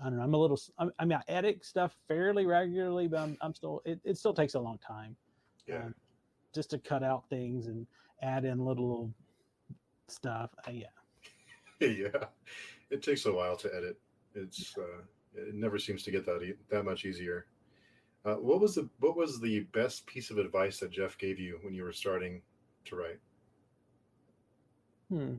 I don't know. I'm a little. I mean, I edit stuff fairly regularly, but I'm still. It still takes a long time, yeah, just to cut out things and add in little stuff. Yeah. yeah. It takes a while to edit. It never seems to get that much easier. What was the best piece of advice that Jeff gave you when you were starting to write? Hmm.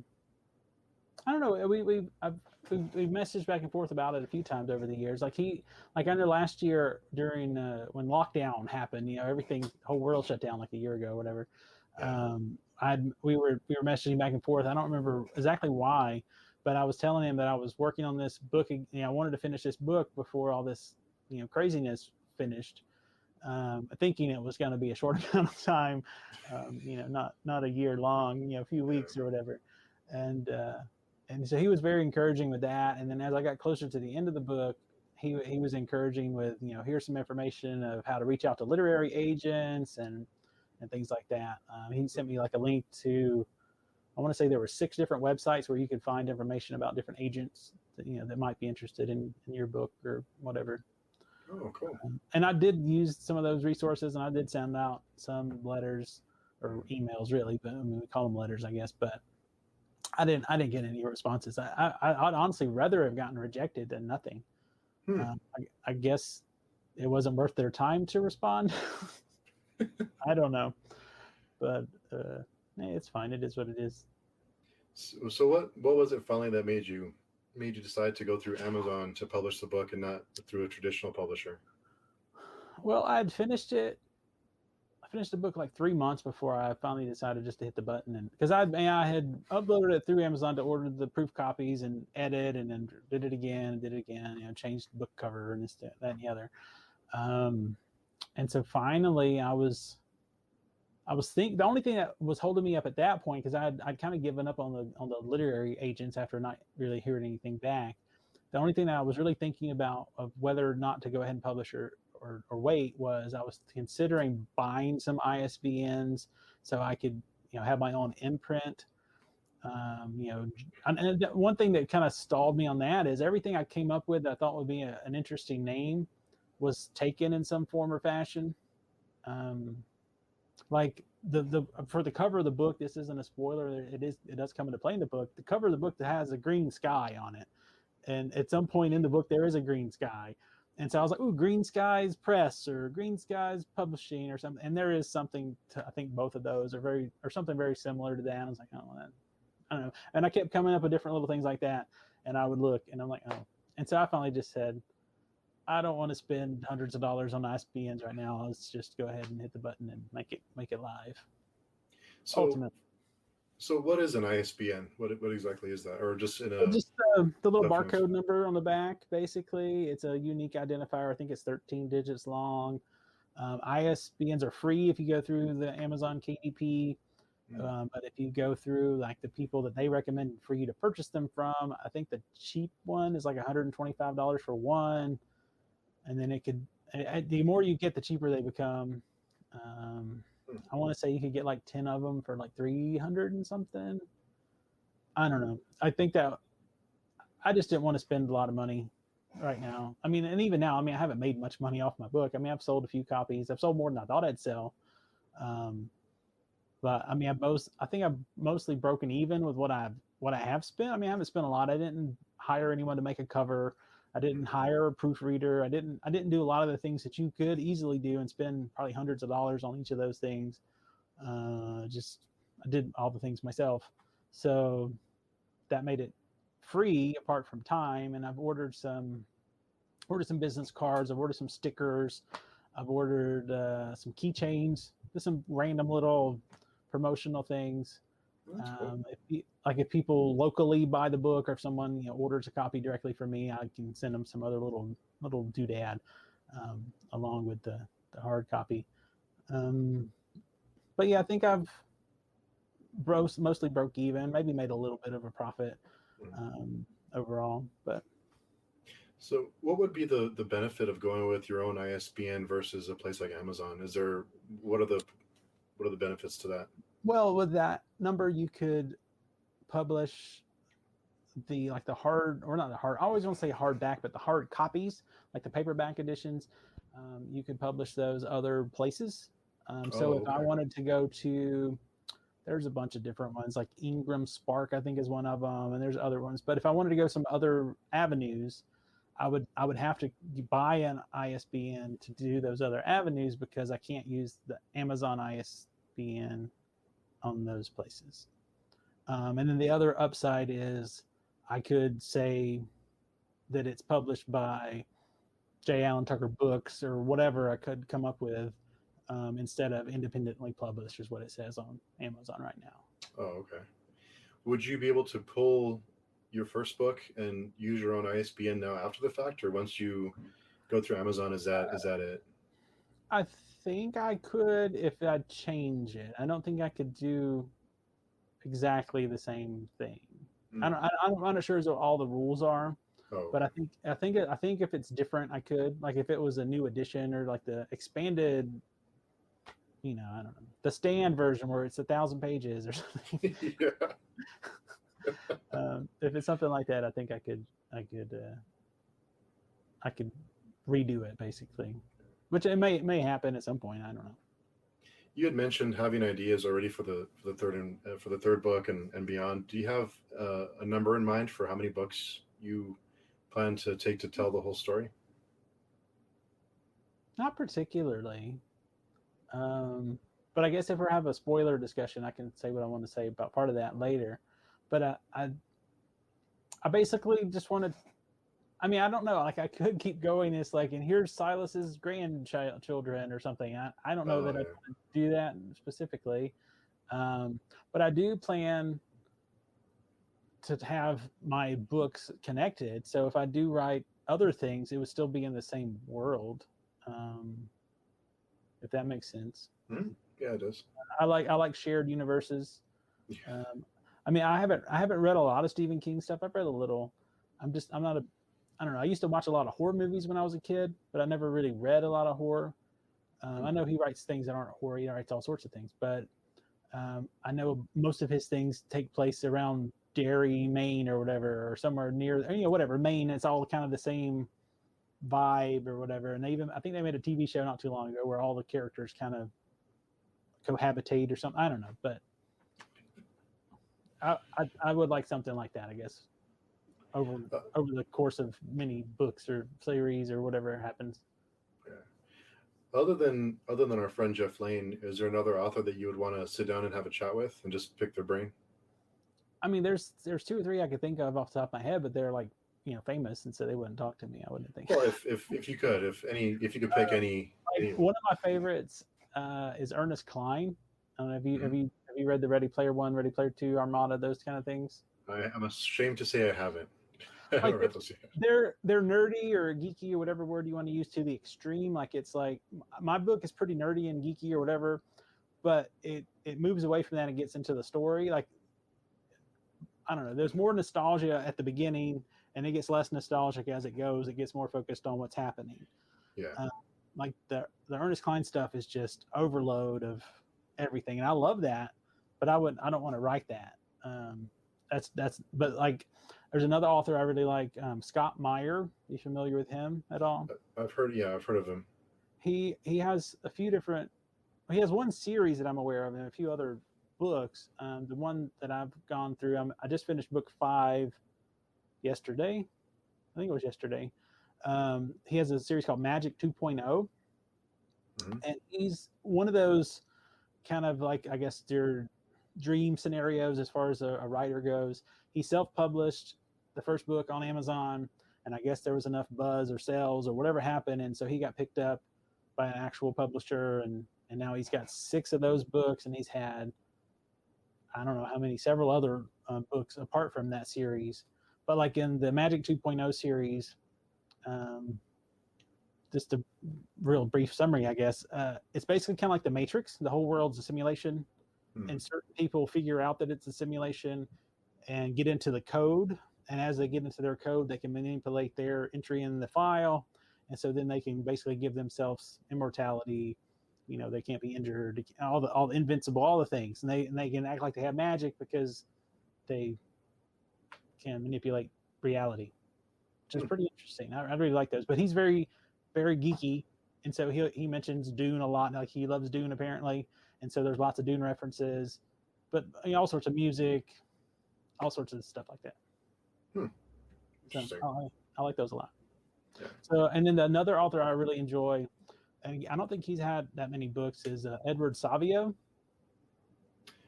I don't know. We've messaged back and forth about it a few times over the years. Like under last year during when lockdown happened, everything, the whole world shut down like a year ago, or whatever. Yeah, We were messaging back and forth. I don't remember exactly why, but I was telling him that I was working on this book. I wanted to finish this book before all this, craziness finished. Thinking it was going to be a short amount of time, not a year long, a few weeks or whatever. And so he was very encouraging with that. And then as I got closer to the end of the book, he was encouraging with, here's some information of how to reach out to literary agents and things like that. He sent me like a link to, I want to say there were 6 different websites where you could find information about different agents that might be interested in your book or whatever. Oh, cool. And I did use some of those resources, and I did send out some letters or emails, really, but I mean, we call them letters, I guess. But I didn't get any responses. I'd honestly rather have gotten rejected than nothing. I guess it wasn't worth their time to respond. I don't know, but it's fine. It is what it is. So what was it finally that made you decide to go through Amazon to publish the book and not through a traditional publisher? Well, I'd finished it. I finished the book like 3 months before I finally decided just to hit the button, and because I had uploaded it through Amazon to order the proof copies and edit, and then did it again, changed the book cover and this, that, and the other. And so finally, I was thinking the only thing that was holding me up at that point, because I'd kind of given up on the literary agents after not really hearing anything back. The only thing that I was really thinking about of whether or not to go ahead and publish or wait was I was considering buying some ISBNs so I could have my own imprint. And one thing that kind of stalled me on that is everything I came up with that I thought would be an interesting name was taken in some form or fashion. Like the for the cover of the book, this isn't a spoiler. It does come into play in the book. The cover of the book that has a green sky on it, and at some point in the book there is a green sky, and so I was like, "Ooh, Green Skies Press or Green Skies Publishing or something." And there is something to, I think both of those are something very similar to that. And I was like, "Oh, I don't know," and I kept coming up with different little things like that, and I would look, and I'm like, "Oh," and so I finally just said, I don't want to spend hundreds of dollars on ISBNs right now. Let's just go ahead and hit the button and make it live. So what is an ISBN? What exactly is that? Or just just the little barcode number on the back. Basically, it's a unique identifier. I think it's 13 digits long. ISBNs are free if you go through the Amazon KDP. But if you go through like the people that they recommend for you to purchase them from, I think the cheap one is like $125 for one. And then the more you get, the cheaper they become. I want to say you could get like 10 of them for like 300 and something. I don't know. I think that I just didn't want to spend a lot of money right now. I mean, and even now, I mean, I haven't made much money off my book. I mean, I've sold a few copies. I've sold more than I thought I'd sell. But I mean, I think I've mostly broken even with what I have spent. I mean, I haven't spent a lot. I didn't hire anyone to make a cover. I didn't hire a proofreader. I didn't do a lot of the things that you could easily do and spend probably hundreds of dollars on each of those things. I did all the things myself. So that made it free apart from time. And I've ordered some business cards. I've ordered some stickers. I've ordered some keychains, just some random little promotional things. Cool. If people locally buy the book, or if someone orders a copy directly from me, I can send them some other little doodad along with the hard copy. But yeah, I think I've mostly broke even, maybe made a little bit of a profit overall. But so what would be the benefit of going with your own ISBN versus a place like Amazon? What are the benefits to that? Well, with that number, you could publish the hard, or not the hard, I always want to say hardback, but the hard copies, like the paperback editions, you could publish those other places. If I wanted to go to, there's a bunch of different ones, like Ingram Spark, I think is one of them, and there's other ones. But if I wanted to go some other avenues, I would have to buy an ISBN to do those other avenues, because I can't use the Amazon ISBN on those places. And then the other upside is I could say that it's published by J. Allen Tucker Books or whatever I could come up with, instead of independently published, is what it says on Amazon right now. Oh, okay. Would you be able to pull your first book and use your own ISBN now after the fact, or once you go through Amazon, is that it? I think I could if I change it. I don't think I could do exactly the same thing. Mm. I'm not sure as all the rules are, Oh, but I think if it's different, I could. Like if it was a new edition or like the expanded, I don't know, the stand version where it's 1,000 pages or something. yeah. If it's something like that, I think I could redo it basically, which it may happen at some point. I don't know. You had mentioned having ideas already for the third book and beyond. Do you have a number in mind for how many books you plan to take to tell the whole story? Not particularly. Um, but I guess if we have a spoiler discussion, I can say what I want to say about part of that later. But I basically just want to. I mean, I don't know. Like, I could keep going. It's like, and here's Silas's grandchildren or something. I don't know Oh that I yeah. want to do that specifically. But I do plan to have my books connected. So if I do write other things, it would still be in the same world. Um, if that makes sense. Hmm. Yeah, it does. I like shared universes. Um, I mean, I haven't read a lot of Stephen King stuff. I've read a little. I'm not a I don't know. I used to watch a lot of horror movies when I was a kid, but I never really read a lot of horror. Hmm. I know he writes things that aren't horror. He writes all sorts of things, but I know most of his things take place around Derry, Maine, or whatever, or somewhere near, whatever Maine. It's all kind of the same vibe or whatever. And I think they made a TV show not too long ago where all the characters kind of cohabitate or something. I don't know, but I would like something like that, I guess, over Uh, over the course of many books or series or whatever happens. yeah. Other than our friend Jeff Lane, is there another author that you would want to sit down and have a chat with and just pick their brain? I mean, there's two or three I could think of off the top of my head, but they're like famous, and so they wouldn't talk to me. I wouldn't think. Well, if you could, if you could pick Like any. one of my favorites is Ernest Cline. I don't know, Mhm. have you read the Ready Player One, Ready Player Two, Armada, those kind of things? I'm ashamed to say I haven't. I Like haven't read those yet. they're nerdy or geeky or whatever word you want to use to the extreme. Like it's like my book is pretty nerdy and geeky or whatever, but it moves away from that and gets into the story. Like I don't know, there's more nostalgia at the beginning, and it gets less nostalgic as it goes. It gets more focused on what's happening. Yeah. Uh, like the Ernest Cline stuff is just overload of everything, and I love that, but I don't want to write that. But like, there's another author I really like, Scott Meyer. You familiar with him at all? I've heard. Yeah, I've heard of him. He has a few different. He has one series that I'm aware of, and a few other books. The one that I've gone through, I just finished book 5 yesterday. I think it was yesterday. He has a series called Magic 2.0, Hmm. and he's one of those kind of like, I guess, your dream scenarios as far as a writer goes. He self-published the first book on Amazon, and I guess there was enough buzz or sales or whatever happened, and so he got picked up by an actual publisher, and now he's got 6 of those books, and he's had I don't know how many, several other books apart from that series. But like in the Magic 2.0 series, um, just a real brief summary, I guess. It's basically kind of like the Matrix. The whole world's a simulation, Hmm. and certain people figure out that it's a simulation and get into the code. And as they get into their code, they can manipulate their entry in the file, and so then they can basically give themselves immortality. They can't be injured, all the invincible, all the things, and they can act like they have magic because they can manipulate reality, which is Hmm. pretty interesting. I really like those. But he's very, very geeky, and so he mentions Dune a lot. Like he loves Dune apparently, and so there's lots of Dune references, but all sorts of music, all sorts of stuff like that. Hmm. So Interesting. I like those a lot. Yeah. So and then another author I really enjoy, and I don't think he's had that many books, is Edward Savio.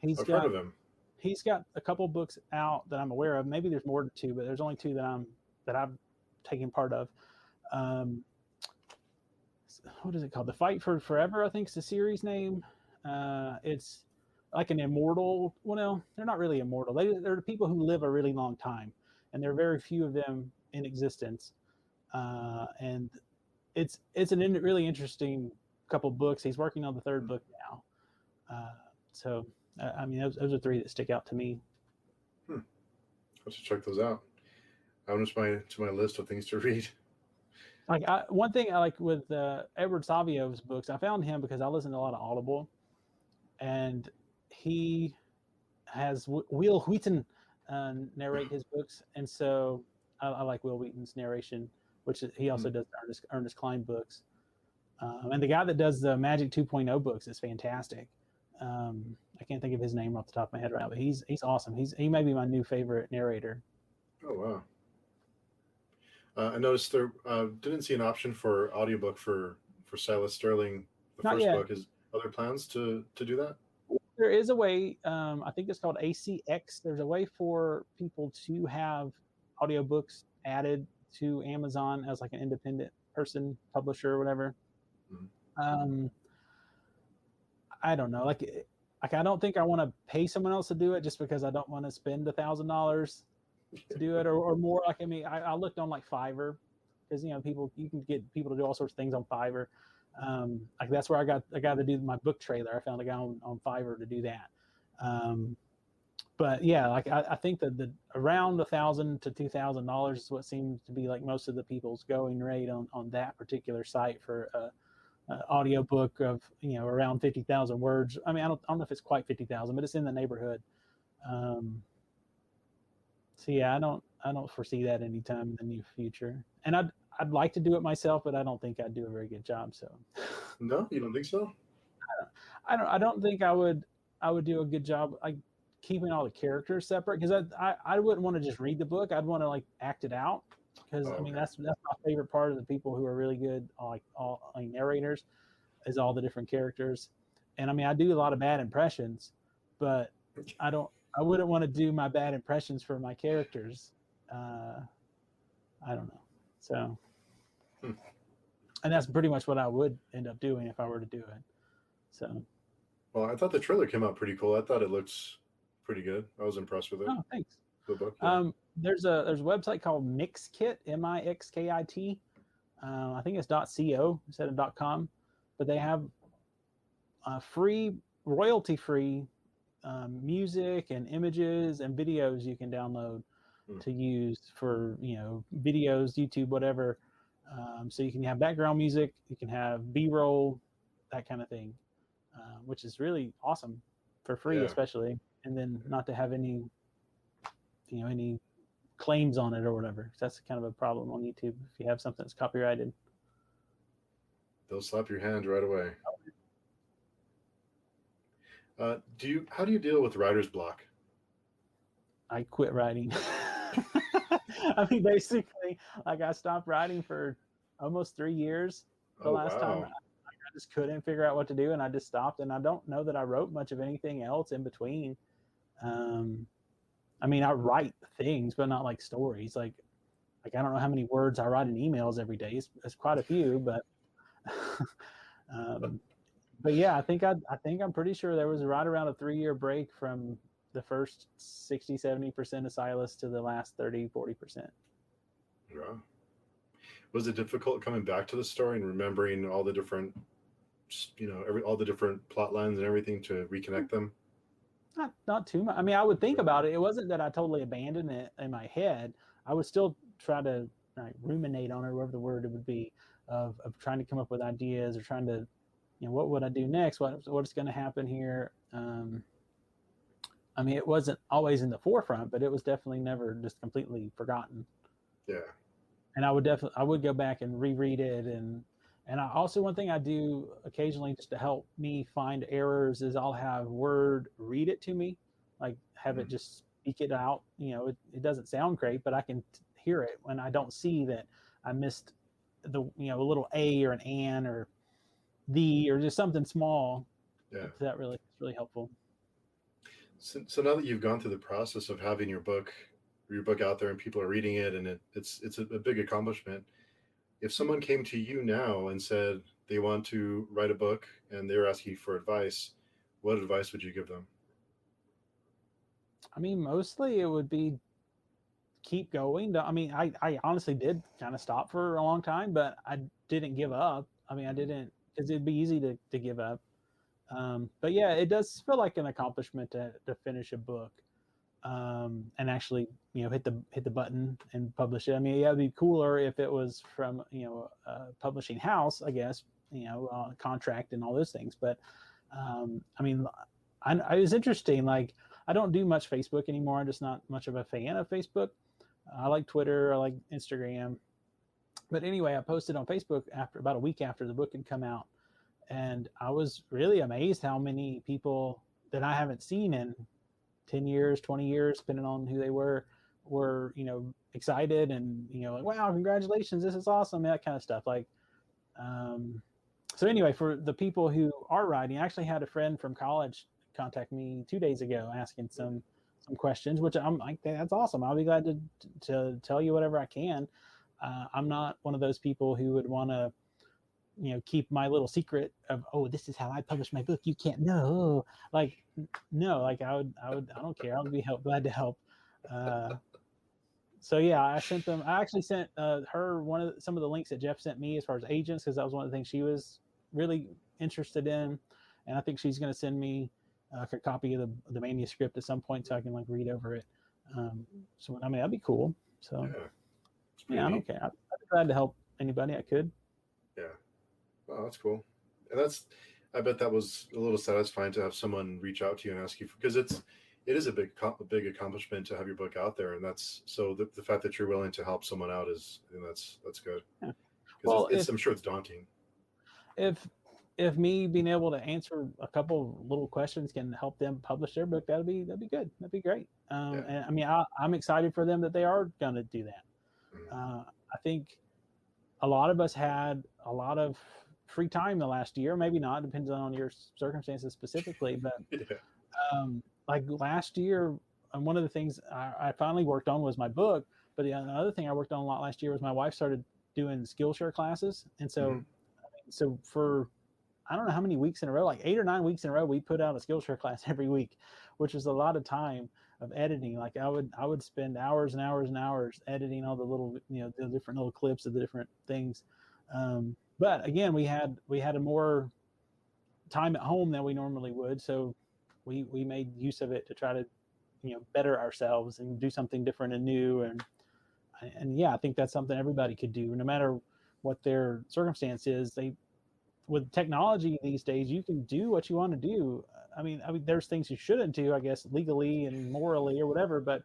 He's I've heard got of him. he's got a couple books out that I'm aware of. Maybe there's more than two, but there's only two that I've taken part of. Um, what is it called? The Fight for Forever, I think is the series name. It's like an immortal. Well, no, they're not really immortal. They're the people who live a really long time, and there are very few of them in existence. And it's really interesting couple books. He's working on the third book now. So I mean, those are three that stick out to me. I should check those out. Add them to my list of things to read. Like one thing I like with Edward Savio's books, I found him because I listen to a lot of Audible, and he has Will Wheaton narrate his books, and so I like Will Wheaton's narration, which he also does Ernest Cline books. And the guy that does the Magic 2.0 books is fantastic. I can't think of his name off the top of my head right now, but he's awesome. He may be my new favorite narrator. Oh wow! I noticed there didn't see an option for audiobook for Silas Sterling. The Not first yet. book. Is other plans to do that? There is a way. I think it's called ACX. There's a way for people to have audiobooks added to Amazon as like an independent person, publisher, or whatever. Mm-hmm. I don't know. Like I don't think I want to pay someone else to do it just because I don't want to spend $1,000 to do it or more. Like, I mean, I looked on like Fiverr because, you can get people to do all sorts of things on Fiverr. Like that's where I got to do my book trailer. I found a guy on Fiverr to do that. But yeah, like I think that the around $1,000 to $2,000 is what seems to be like most of the people's going rate on that particular site for audio book of around 50,000 words. I mean, I don't know if it's quite 50,000, but it's in the neighborhood. So yeah, I don't foresee that anytime in the near future. And I'd like to do it myself, but I don't think I'd do a very good job. So no, you don't think so? I don't think I would do a good job like keeping all the characters separate because I wouldn't want to just read the book. I'd want to like act it out because I mean that's my favorite part of the people who are really good like narrators is all the different characters. And I mean I do a lot of bad impressions, but I wouldn't want to do my bad impressions for my characters. I don't know. So and that's pretty much what I would end up doing if I were to do it. So well, I thought the trailer came out pretty cool. I thought it looked pretty good. I was impressed with it. Oh, thanks. The book. Yeah. There's a website called Mixkit, Mixkit. I think it's .co instead of .com, but they have free, royalty-free music and images and videos you can download to use for videos, YouTube, whatever. So you can have background music, you can have B-roll, that kind of thing, which is really awesome for free, especially. And then not to have any claims on it or whatever. That's kind of a problem on YouTube if you have something that's copyrighted. They'll slap your hand right away. How do you deal with writer's block? I quit writing. I mean, basically, like I stopped writing for almost 3 years. The last time I just couldn't figure out what to do, and I just stopped. And I don't know that I wrote much of anything else in between. I mean, I write things, but not like stories. Like I don't know how many words I write in emails every day. It's quite a few, but but yeah, I think I'm pretty sure there was right around a 3-year break from the first 60-70% of Sylas to the last 30-40%. Yeah. Was it difficult coming back to the story and remembering all the different, all the different plot lines and everything to reconnect them? Not too much. I mean, I would think about it. It wasn't that I totally abandoned it in my head. I would still try to ruminate on it, whatever the word it would be, of trying to come up with ideas or trying to, what would I do next? What's going to happen here? I mean, it wasn't always in the forefront, but it was definitely never just completely forgotten. Yeah. And I would go back and reread it. And I also, one thing I do occasionally just to help me find errors is I'll have Word read it to me, like have it just speak it out. It doesn't sound great, but I can hear it when I don't see that I missed the, a little A or an an or the, or just something small. Yeah. That really, it's really helpful. So now that you've gone through the process of having your book out there and people are reading it and it's a big accomplishment, if someone came to you now and said they want to write a book and they're asking you for advice, what advice would you give them? I mean, mostly it would be keep going. I mean, I honestly did kind of stop for a long time, but I didn't give up. I mean, I didn't, because it'd be easy to give up. But yeah, it does feel like an accomplishment to finish a book, and actually, hit the button and publish it. I mean, yeah, it'd be cooler if it was from, a publishing house, I guess, contract and all those things. But I mean, I was interesting. Like, I don't do much Facebook anymore. I'm just not much of a fan of Facebook. I like Twitter. I like Instagram. But anyway, I posted on Facebook after about a week after the book had come out, and I was really amazed how many people that I haven't seen in 10 years, 20 years, depending on who they were excited and, like, wow, congratulations, this is awesome, that kind of stuff. Like, so anyway, for the people who are writing, I actually had a friend from college contact me 2 days ago asking some questions, which I'm like, that's awesome. I'll be glad to tell you whatever I can. I'm not one of those people who would want to, keep my little secret of, oh, this is how I publish my book, you can't know. Like, no, like I don't care. I'll be glad to help. So yeah, I actually sent her some of the links that Jeff sent me as far as agents, because that was one of the things she was really interested in, and I think she's going to send me a copy of the manuscript at some point so I can like read over it. So I mean, that'd be cool. So yeah, I don't care. I'd be glad to help anybody I could. Yeah. Oh, that's cool. And I bet that was a little satisfying to have someone reach out to you and ask you, because it is a big accomplishment to have your book out there. And that's, so the fact that you're willing to help someone out that's good. Yeah. Well, I'm sure it's daunting. If me being able to answer a couple little questions can help them publish their book, that'd be good. That'd be great. And I mean, I'm excited for them that they are going to do that. I think a lot of us had a lot of free time the last year, maybe not, depends on your circumstances specifically, but like last year, one of the things I finally worked on was my book. But the other thing I worked on a lot last year was my wife started doing Skillshare classes, and so so for I don't know how many weeks in a row, like 8 or 9 weeks in a row, we put out a Skillshare class every week, which was a lot of time of editing. Like I would spend hours and hours and hours editing all the little, the different little clips of the different things. But again, we had a more time at home than we normally would, so we made use of it to try to, better ourselves and do something different and new. And yeah, I think that's something everybody could do, no matter what their circumstance is. With technology these days, you can do what you want to do. I mean, there's things you shouldn't do, I guess, legally and morally or whatever. But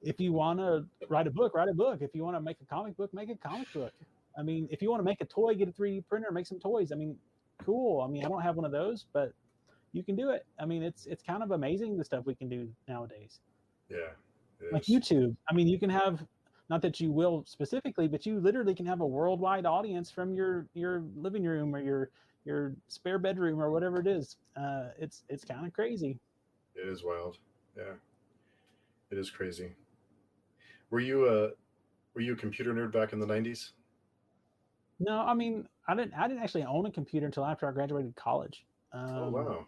if you want to write a book, write a book. If you want to make a comic book, make a comic book. I mean, if you want to make a toy, get a 3D printer, make some toys. I mean, cool. I mean, I don't have one of those, but you can do it. I mean, it's kind of amazing the stuff we can do nowadays. Yeah. Like YouTube. I mean, you can have, not that you will specifically, but you literally can have a worldwide audience from your living room or your spare bedroom or whatever it is. It's kind of crazy. It is wild. Yeah, it is crazy. Were you a computer nerd back in the 90s? No, I mean, I didn't actually own a computer until after I graduated college. Oh wow.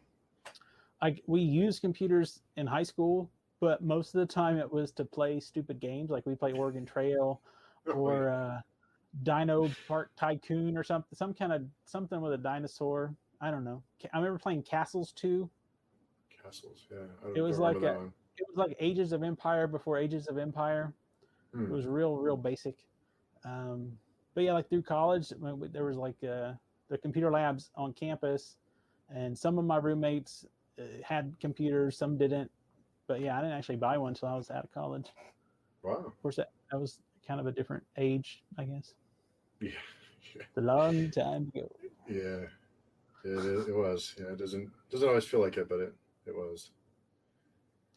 We used computers in high school, but most of the time it was to play stupid games. Like we play Oregon Trail or Dino Park Tycoon or something with a dinosaur. I don't know. I remember playing Castles 2. Castles, yeah. It was like Ages of Empire before Ages of Empire. It was real basic. But yeah, like through college, there was like the computer labs on campus, and some of my roommates had computers, some didn't. But yeah, I didn't actually buy one until I was out of college. Wow. Of course, that was kind of a different age, I guess. Yeah. A long time ago. Yeah. It was. Yeah, it doesn't always feel like it, but it was.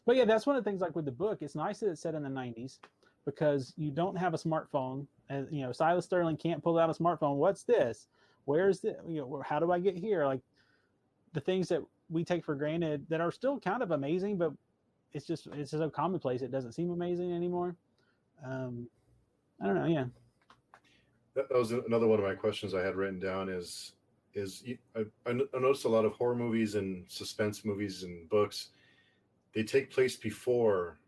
But yeah, that's one of the things, like with the book, it's nice that it's set in the 90s because you don't have a smartphone. And, Silas Sterling can't pull out a smartphone. What's this? Where's it? How do I get here? Like the things that we take for granted that are still kind of amazing, but it's just so commonplace. It doesn't seem amazing anymore. I don't know. Yeah. That was another one of my questions I had written down is I noticed a lot of horror movies and suspense movies and books. They take place before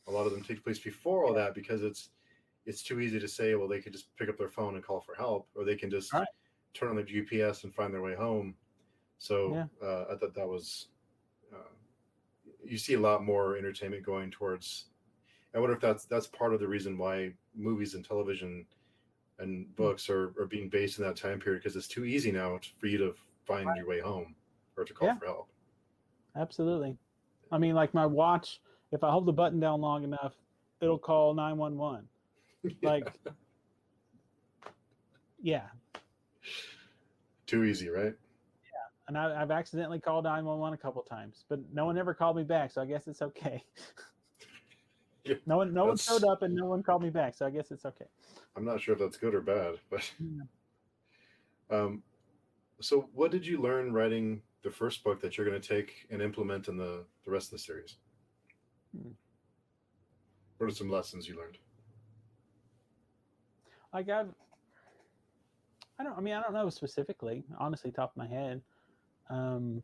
a lot of them take place before all that because it's too easy to say, well, they could just pick up their phone and call for help, or they can All just right. turn on their GPS and find their way home. So Yeah. I thought that was, uh, you see a lot more entertainment going towards. I wonder if that's part of the reason why movies and television and Hmm. books are being based in that time period, because it's too easy now for you to find your way home or to call Yeah. for help. Absolutely. I mean, like my watch, if I hold the button down long enough, it'll call 911. Yeah, Like, yeah. too easy, right? And I've accidentally called 911 a couple times, but no one ever called me back, so I guess it's okay. Yeah, No one showed that's. up, and no one called me back, so I guess it's okay. I'm not sure if that's good or bad, but Yeah. um, so what did you learn writing the first book that you're going to take and implement in the rest of the series? Hmm. What are some lessons you learned? Like I don't. I mean, I don't know specifically, honestly, top of my head. Um,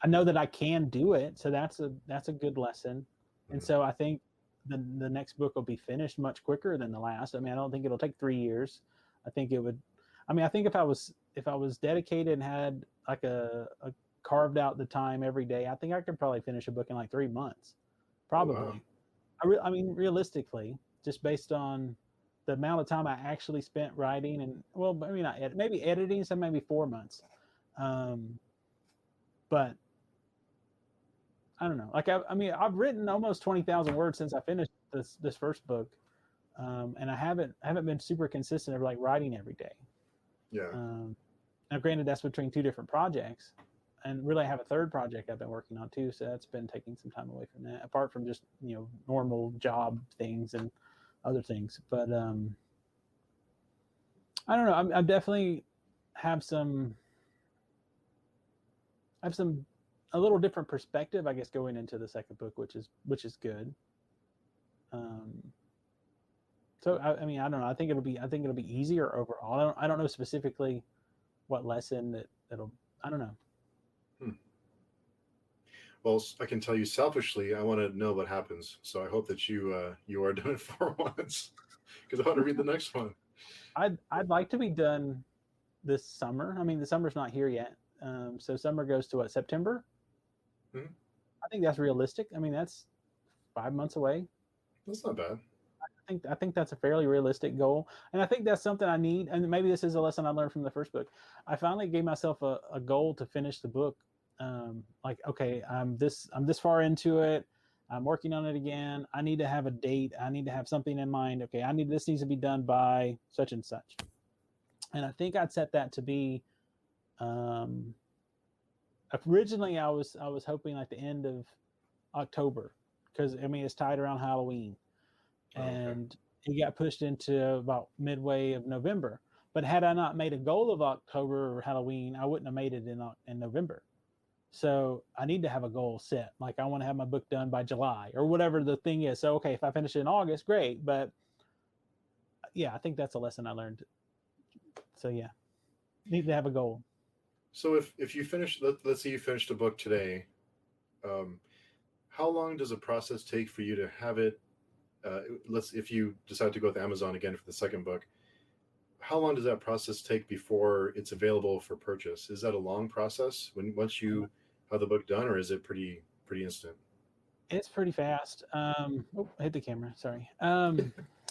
I know that I can do it, so that's a good lesson. And Mhm. so I think the next book will be finished much quicker than the last. I mean, I don't think it'll take 3 years. I think it would. I mean, I think if I was dedicated and had like a carved out the time every day, I think I could probably finish a book in like 3 months, Oh wow. probably. I mean, realistically, just based on the amount of time I actually spent writing, and well, maybe not maybe editing, so maybe 4 months. Um, but I don't know. Like I mean, I've written almost 20,000 words since I finished this first book, and I haven't been super consistent of like writing every day. Yeah. Um, Now, granted, that's between two different projects, and really, I have a third project I've been working on too. So that's been taking some time away from that, apart from just normal job things and other things. But I don't know. I definitely have some have some a little different perspective, I guess, going into the second book, which is good. Um, so I mean, I don't know. I think it'll be easier overall. I don't know specifically what lesson that'll. I don't know. Hmm. Well, I can tell you selfishly, I want to know what happens. So I hope that you are done it for once, because I want to read the next one. I'd like to be done this summer. I mean, the summer's not here yet. So summer goes to what, September? Hmm. I think that's realistic. I mean, that's 5 months away. That's not bad. I think that's a fairly realistic goal, and I think that's something I need. And maybe this is a lesson I learned from the first book. I finally gave myself a goal to finish the book. Like, okay, I'm this far into it. I'm working on it again. I need to have a date. I need to have something in mind. Okay, this needs to be done by such and such. And I think I'd set that to be. Um, Originally, I was hoping like the end of October, because I mean it's tied around Halloween, Oh, okay. and it got pushed into about midway of November. But had I not made a goal of October or Halloween, I wouldn't have made it in November. So I need to have a goal set. Like I want to have my book done by July or whatever the thing is. So okay, if I finish it in August, great. But yeah, I think that's a lesson I learned. So yeah, need to have a goal. So if you finish, let's say you finished a book today, um, how long does a process take for you to have it? Let's if you decide to go with Amazon again for the second book, how long does that process take before it's available for purchase? Is that a long process when once you have the book done, or is it pretty instant? It's pretty fast. Oh, I hit the camera. Sorry.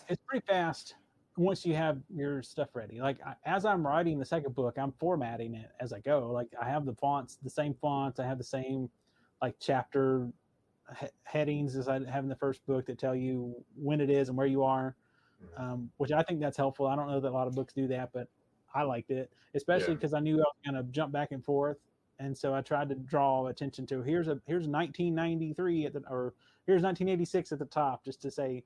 It's pretty fast once you have your stuff ready. Like as I'm writing the second book, I'm formatting it as I go. Like I have the fonts, the same fonts. I have the same like chapter headings as I have in the first book that tell you when it is and where you are, Mhm. which I think that's helpful. I don't know that a lot of books do that, but I liked it, especially Yeah. because I knew I was going to jump back and forth. And so I tried to draw attention to here's 1993 or here's 1986 at the top, just to say,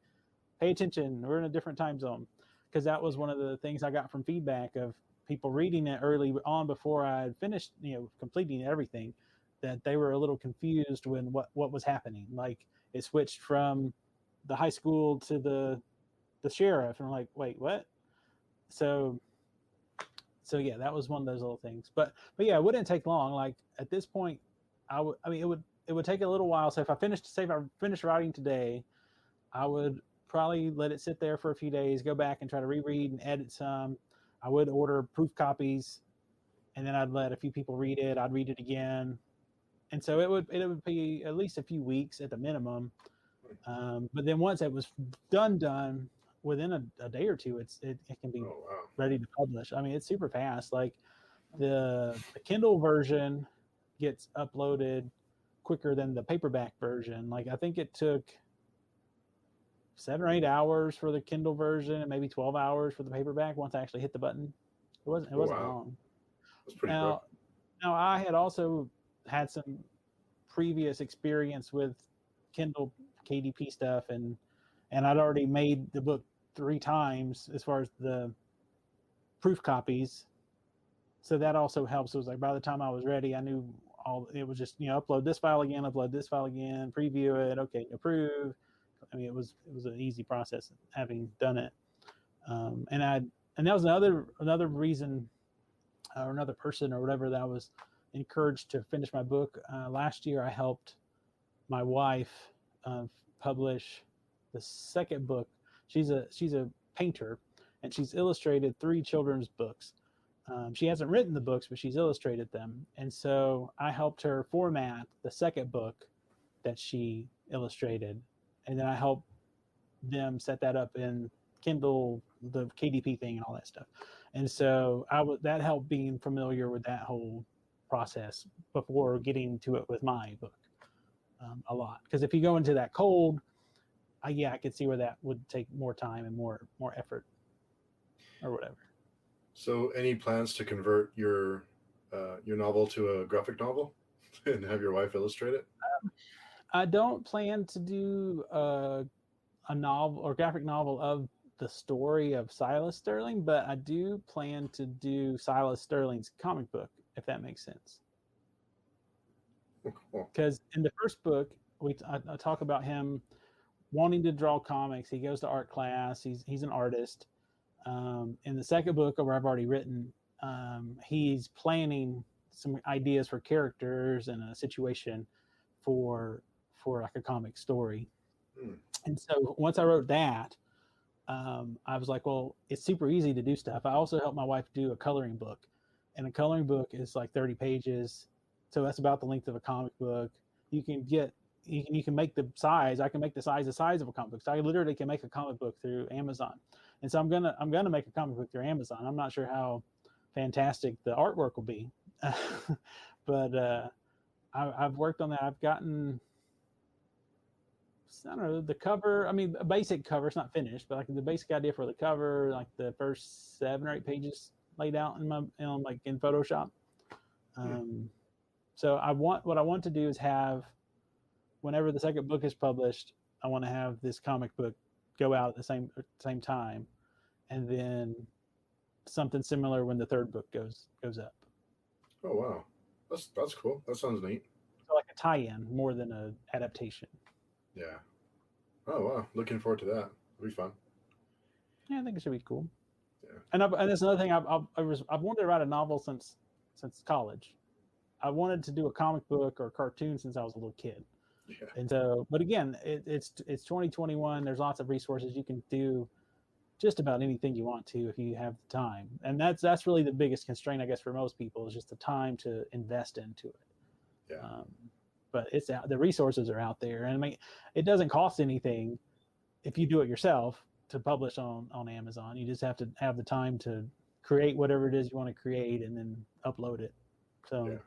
pay attention. We're in a different time zone, because that was one of the things I got from feedback of people reading it early on before I had finished, completing everything, that they were a little confused when what was happening. Like it switched from the high school to the sheriff, and I'm like, wait, what? So yeah, that was one of those little things. But yeah, it wouldn't take long. Like at this point, I mean, it would take a little while. So if I finished writing today, I would probably let it sit there for a few days, go back and try to reread and edit some. I would order proof copies, and then I'd let a few people read it. I'd read it again, and so it would be at least a few weeks at the minimum. But then once it was done within a day or two, it can be Oh wow. ready to publish. I mean, it's super fast. Like the Kindle version gets uploaded quicker than the paperback version. Like I think it took 7 or 8 hours for the Kindle version and maybe 12 hours for the paperback once I actually hit the button. It Oh wasn't wow. long. That's pretty quick. Now I had also had some previous experience with Kindle KDP stuff, and I'd already made the book 3 times as far as the proof copies. So that also helps. It was like by the time I was ready, I knew all. It was just upload this file again, preview it, okay, approve. I mean, it was an easy process having done it. And that was another reason or another person or whatever that I was encouraged to finish my book. Last year, I helped my wife uh, publish the second book. She's a painter, and she's illustrated 3 children's books. She hasn't written the books, but she's illustrated them, and so I helped her format the second book that she illustrated, and then I helped them set that up in Kindle, the KDP thing, and all that stuff. And so that helped being familiar with that whole process before getting to it with my book a lot. Because if you go into that cold, I could see where that would take more time and more effort or whatever. So, any plans to convert your novel to a graphic novel and have your wife illustrate it? I don't plan to do a novel or graphic novel of the story of Silas Sterling, but I do plan to do Silas Sterling's comic book, if that makes sense. Oh, cool. Because in the first book, I talk about him wanting to draw comics. He goes to art class. He's an artist. In the second book, where I've already written, he's planning some ideas for characters and a situation for like a comic story. Hmm. And so once I wrote that, I was like, well, it's super easy to do stuff. I also helped my wife do a coloring book, and a coloring book is like 30 pages, so that's about the length of a comic book. You can make the size. I can make the size of a comic book. So I literally can make a comic book through Amazon, and so I'm gonna make a comic book through Amazon. I'm not sure how fantastic the artwork will be, but I've worked on that. I've gotten, I don't know, the cover. I mean, a basic cover. It's not finished, but like the basic idea for the cover, like the first 7 or 8 pages laid out in Photoshop. Um, so what I want to do is have, whenever the second book is published, I want to have this comic book go out at the same time, and then something similar when the third book goes up. Oh wow, that's cool. That sounds neat. So like a tie-in more than an adaptation. Yeah. Oh wow, looking forward to that. It'll be fun. Yeah, I think it should be cool. Yeah. And that's another thing. I've wanted to write a novel since college. I wanted to do a comic book or a cartoon since I was a little kid. Yeah. And so, but again, it's 2021. There's lots of resources. You can do just about anything you want to if you have the time. And that's really the biggest constraint, I guess, for most people, is just the time to invest into it. Yeah. But it's out. The resources are out there, and I mean, it doesn't cost anything if you do it yourself to publish on Amazon. You just have to have the time to create whatever it is you want to create and then upload it. So. Yeah.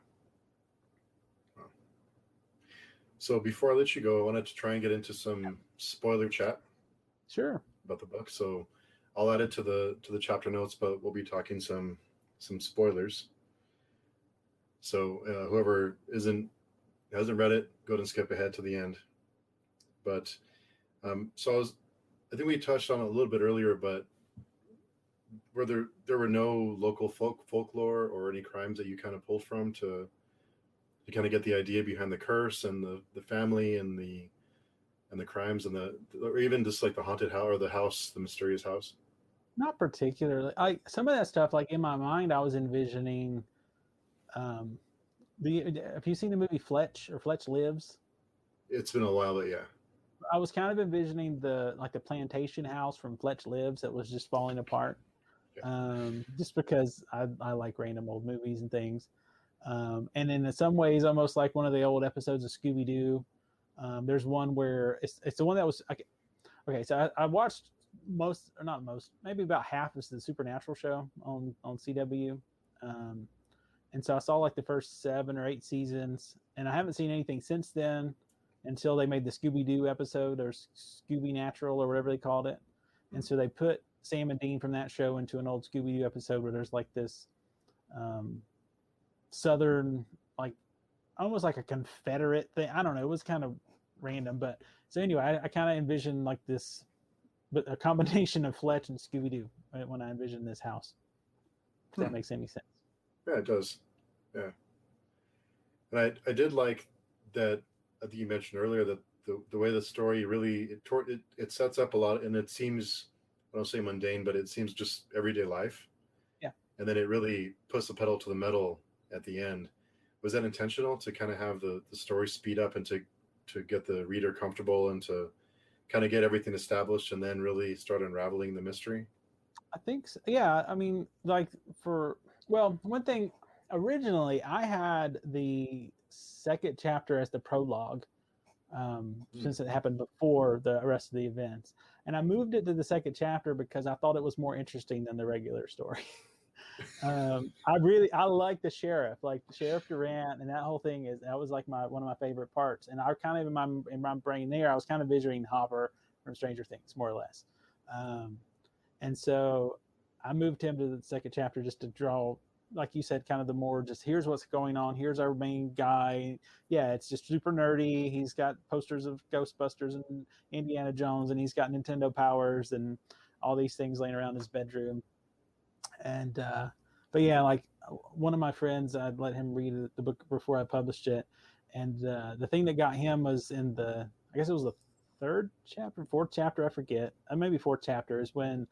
So before I let you go, I wanted to try and get into some spoiler chat. Sure. About the book. So I'll add it to the chapter notes, but we'll be talking some spoilers. So whoever hasn't read it, go ahead and skip ahead to the end. But so I think we touched on it a little bit earlier, but were there were no local folklore or any crimes that you kind of pulled from to kind of get the idea behind the curse and the family and the crimes and or even just like the haunted house or the house, the mysterious house? Not particularly. Some of that stuff, like in my mind, I was envisioning. Have you seen the movie Fletch or Fletch Lives? It's been a while, but yeah. I was kind of envisioning the plantation house from Fletch Lives that was just falling apart. Just because I like random old movies and things. And in some ways, almost like one of the old episodes of Scooby Doo. There's one where it's the one that was okay. So I watched most, or not most, maybe about half of the Supernatural show on CW. And so I saw like the first 7 or 8 seasons, and I haven't seen anything since then until they made the Scooby Doo episode, or Scooby Natural, or whatever they called it. And so they put Sam and Dean from that show into an old Scooby Doo episode where there's like this Southern, like almost like a Confederate thing. I don't know. It was kind of random, but so anyway, I kind of envisioned like this, but a combination of Fletch and Scooby Doo when I envisioned this house. If that makes any sense. Yeah, it does. Yeah, and I did like that. I think you mentioned earlier that the way the story really it sets up a lot, and it seems, I don't say mundane, but it seems just everyday life. Yeah. And then it really puts the pedal to the metal at the end. Was that intentional to kind of have the story speed up and to get the reader comfortable and to kind of get everything established and then really start unraveling the mystery? I think so. Yeah. I mean, like one thing, originally I had the second chapter as the prologue, since it happened before the rest of the events. And I moved it to the second chapter because I thought it was more interesting than the regular story. I like the sheriff, like Sheriff Durant, and that whole thing that was like one of my favorite parts. And I kind of in my brain there, I was kind of envisioning Hopper from Stranger Things, more or less. And so I moved him to the second chapter just to draw, like you said, kind of the more just here's what's going on. Here's our main guy. Yeah, it's just super nerdy. He's got posters of Ghostbusters and Indiana Jones, and he's got Nintendo powers and all these things laying around his bedroom. And but yeah, like one of my friends, I'd let him read the book before I published it, and the thing that got him was in I guess it was the fourth chapter, I forget, maybe fourth chapter, is when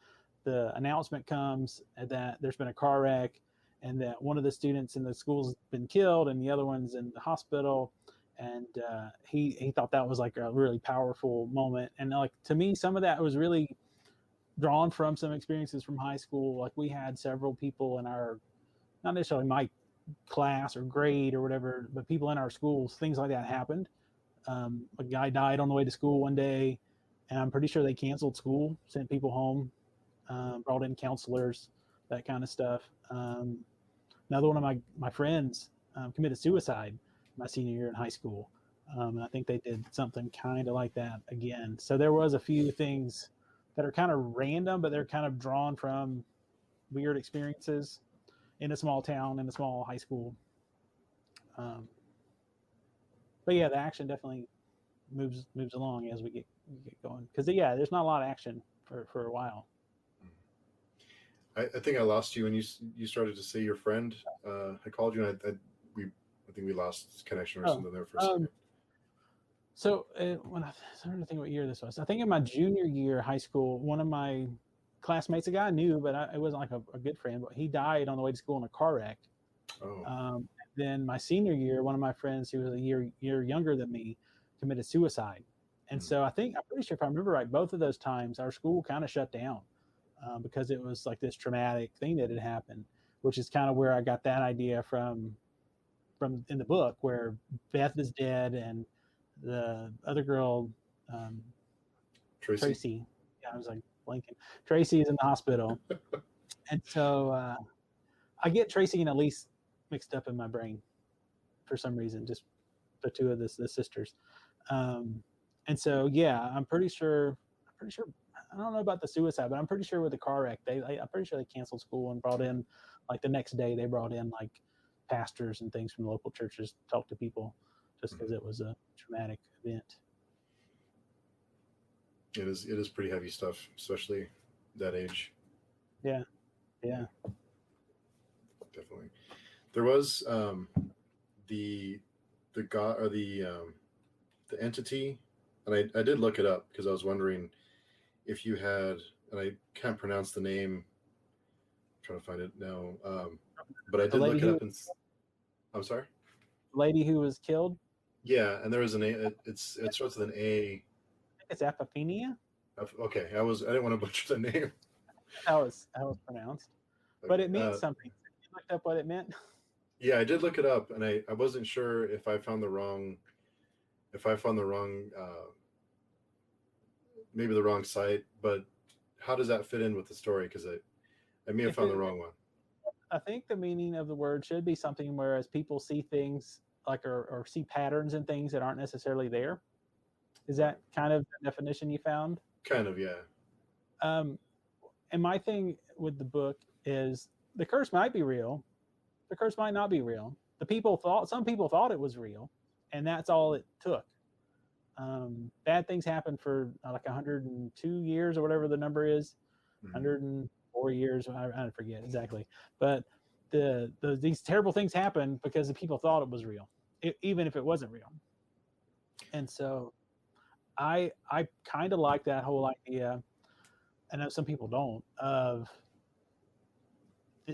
the announcement comes that there's been a car wreck and that one of the students in the school's been killed and the other one's in the hospital. And he thought that was like a really powerful moment. And like to me, some of that was really drawn from some experiences from high school. Like we had several people in our, not necessarily my class or grade or whatever, but people in our schools, things like that happened. A guy died on the way to school one day, and I'm pretty sure they canceled school, sent people home, brought in counselors, that kind of stuff. Another one of my friends committed suicide my senior year in high school. And I think they did something kind of like that again. So there was a few things that are kind of random, but they're kind of drawn from weird experiences in a small town, in a small high school. But yeah, the action definitely moves along as we get going. Because yeah, there's not a lot of action for a while. I think I lost you when you started to say your friend. I called you, and I think we lost connection or something there for a second. So when I started to think what year this was, I think in my junior year of high school, one of my classmates, a guy I knew, but it wasn't like a good friend, but he died on the way to school in a car wreck. Oh. Then my senior year, one of my friends who was a year younger than me committed suicide. And so I'm pretty sure if I remember right, both of those times our school kind of shut down because it was like this traumatic thing that had happened, which is kind of where I got that idea from in the book, where Beth is dead and the other girl, Tracy. Yeah, I was like blanking. Tracy is in the hospital. And so I get Tracy and Elise mixed up in my brain for some reason, just the two of the sisters. And so, yeah, I'm pretty sure, I don't know about the suicide, but I'm pretty sure with the car wreck, I'm pretty sure they canceled school and brought in, like the next day, they brought in like pastors and things from the local churches to talk to people just because it was a traumatic event. It is pretty heavy stuff, especially that age. Yeah. Definitely. There was the god or the entity, and I did look it up because I was wondering if you had, and I can't pronounce the name. I'm trying to find it now, but I did look it up. I'm sorry. The lady who was killed. Yeah, and there was an A. It starts with an A. it's Apophenia. Okay, I didn't want to butcher the name. How it's pronounced, but Okay. it means something. You looked up what it meant. Yeah, I did look it up, and I wasn't sure if I found the wrong maybe the wrong site, but how does that fit in with the story? Because I may have If found the it, wrong one. I think the meaning of the word should be something whereas people see things like or see patterns in things that aren't necessarily there. Is Right. that kind of the definition you found? Kind of, yeah. Um, and my thing with the book is the curse might be real. The curse might not be real. Some people thought it was real, and that's all it took. Bad things happened for like 102 years or whatever the number is, Mm-hmm. 104 years. I forget exactly, but these terrible things happened because the people thought it was real, even if it wasn't real. And so I kind of like that whole idea. I know some people don't. Of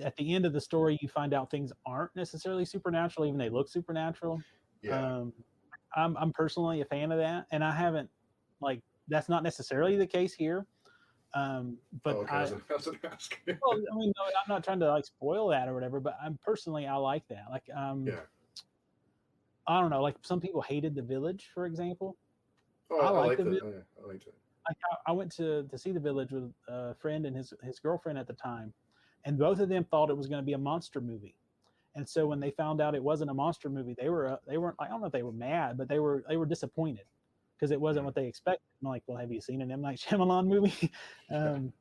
at the end of the story, you find out things aren't necessarily supernatural, even they look supernatural. Yeah. Um, I'm personally a fan of that, and I haven't like that's not necessarily the case here. Oh, But okay. I was gonna ask. well, I mean, no, I'm not trying to like spoil that or whatever, but I'm personally I like that. Like, Yeah. I don't know, like some people hated The Village, for example. Oh, I I like like The that. Village. I liked it. Like, I went to see The Village with a friend and his girlfriend at the time, and both of them thought it was going to be a monster movie. And so when they found out it wasn't a monster movie, they weren't I don't know if they were mad, but they were disappointed because it wasn't Mm-hmm. what they expected. I'm like, well, have you seen an M Night Shyamalan movie? um,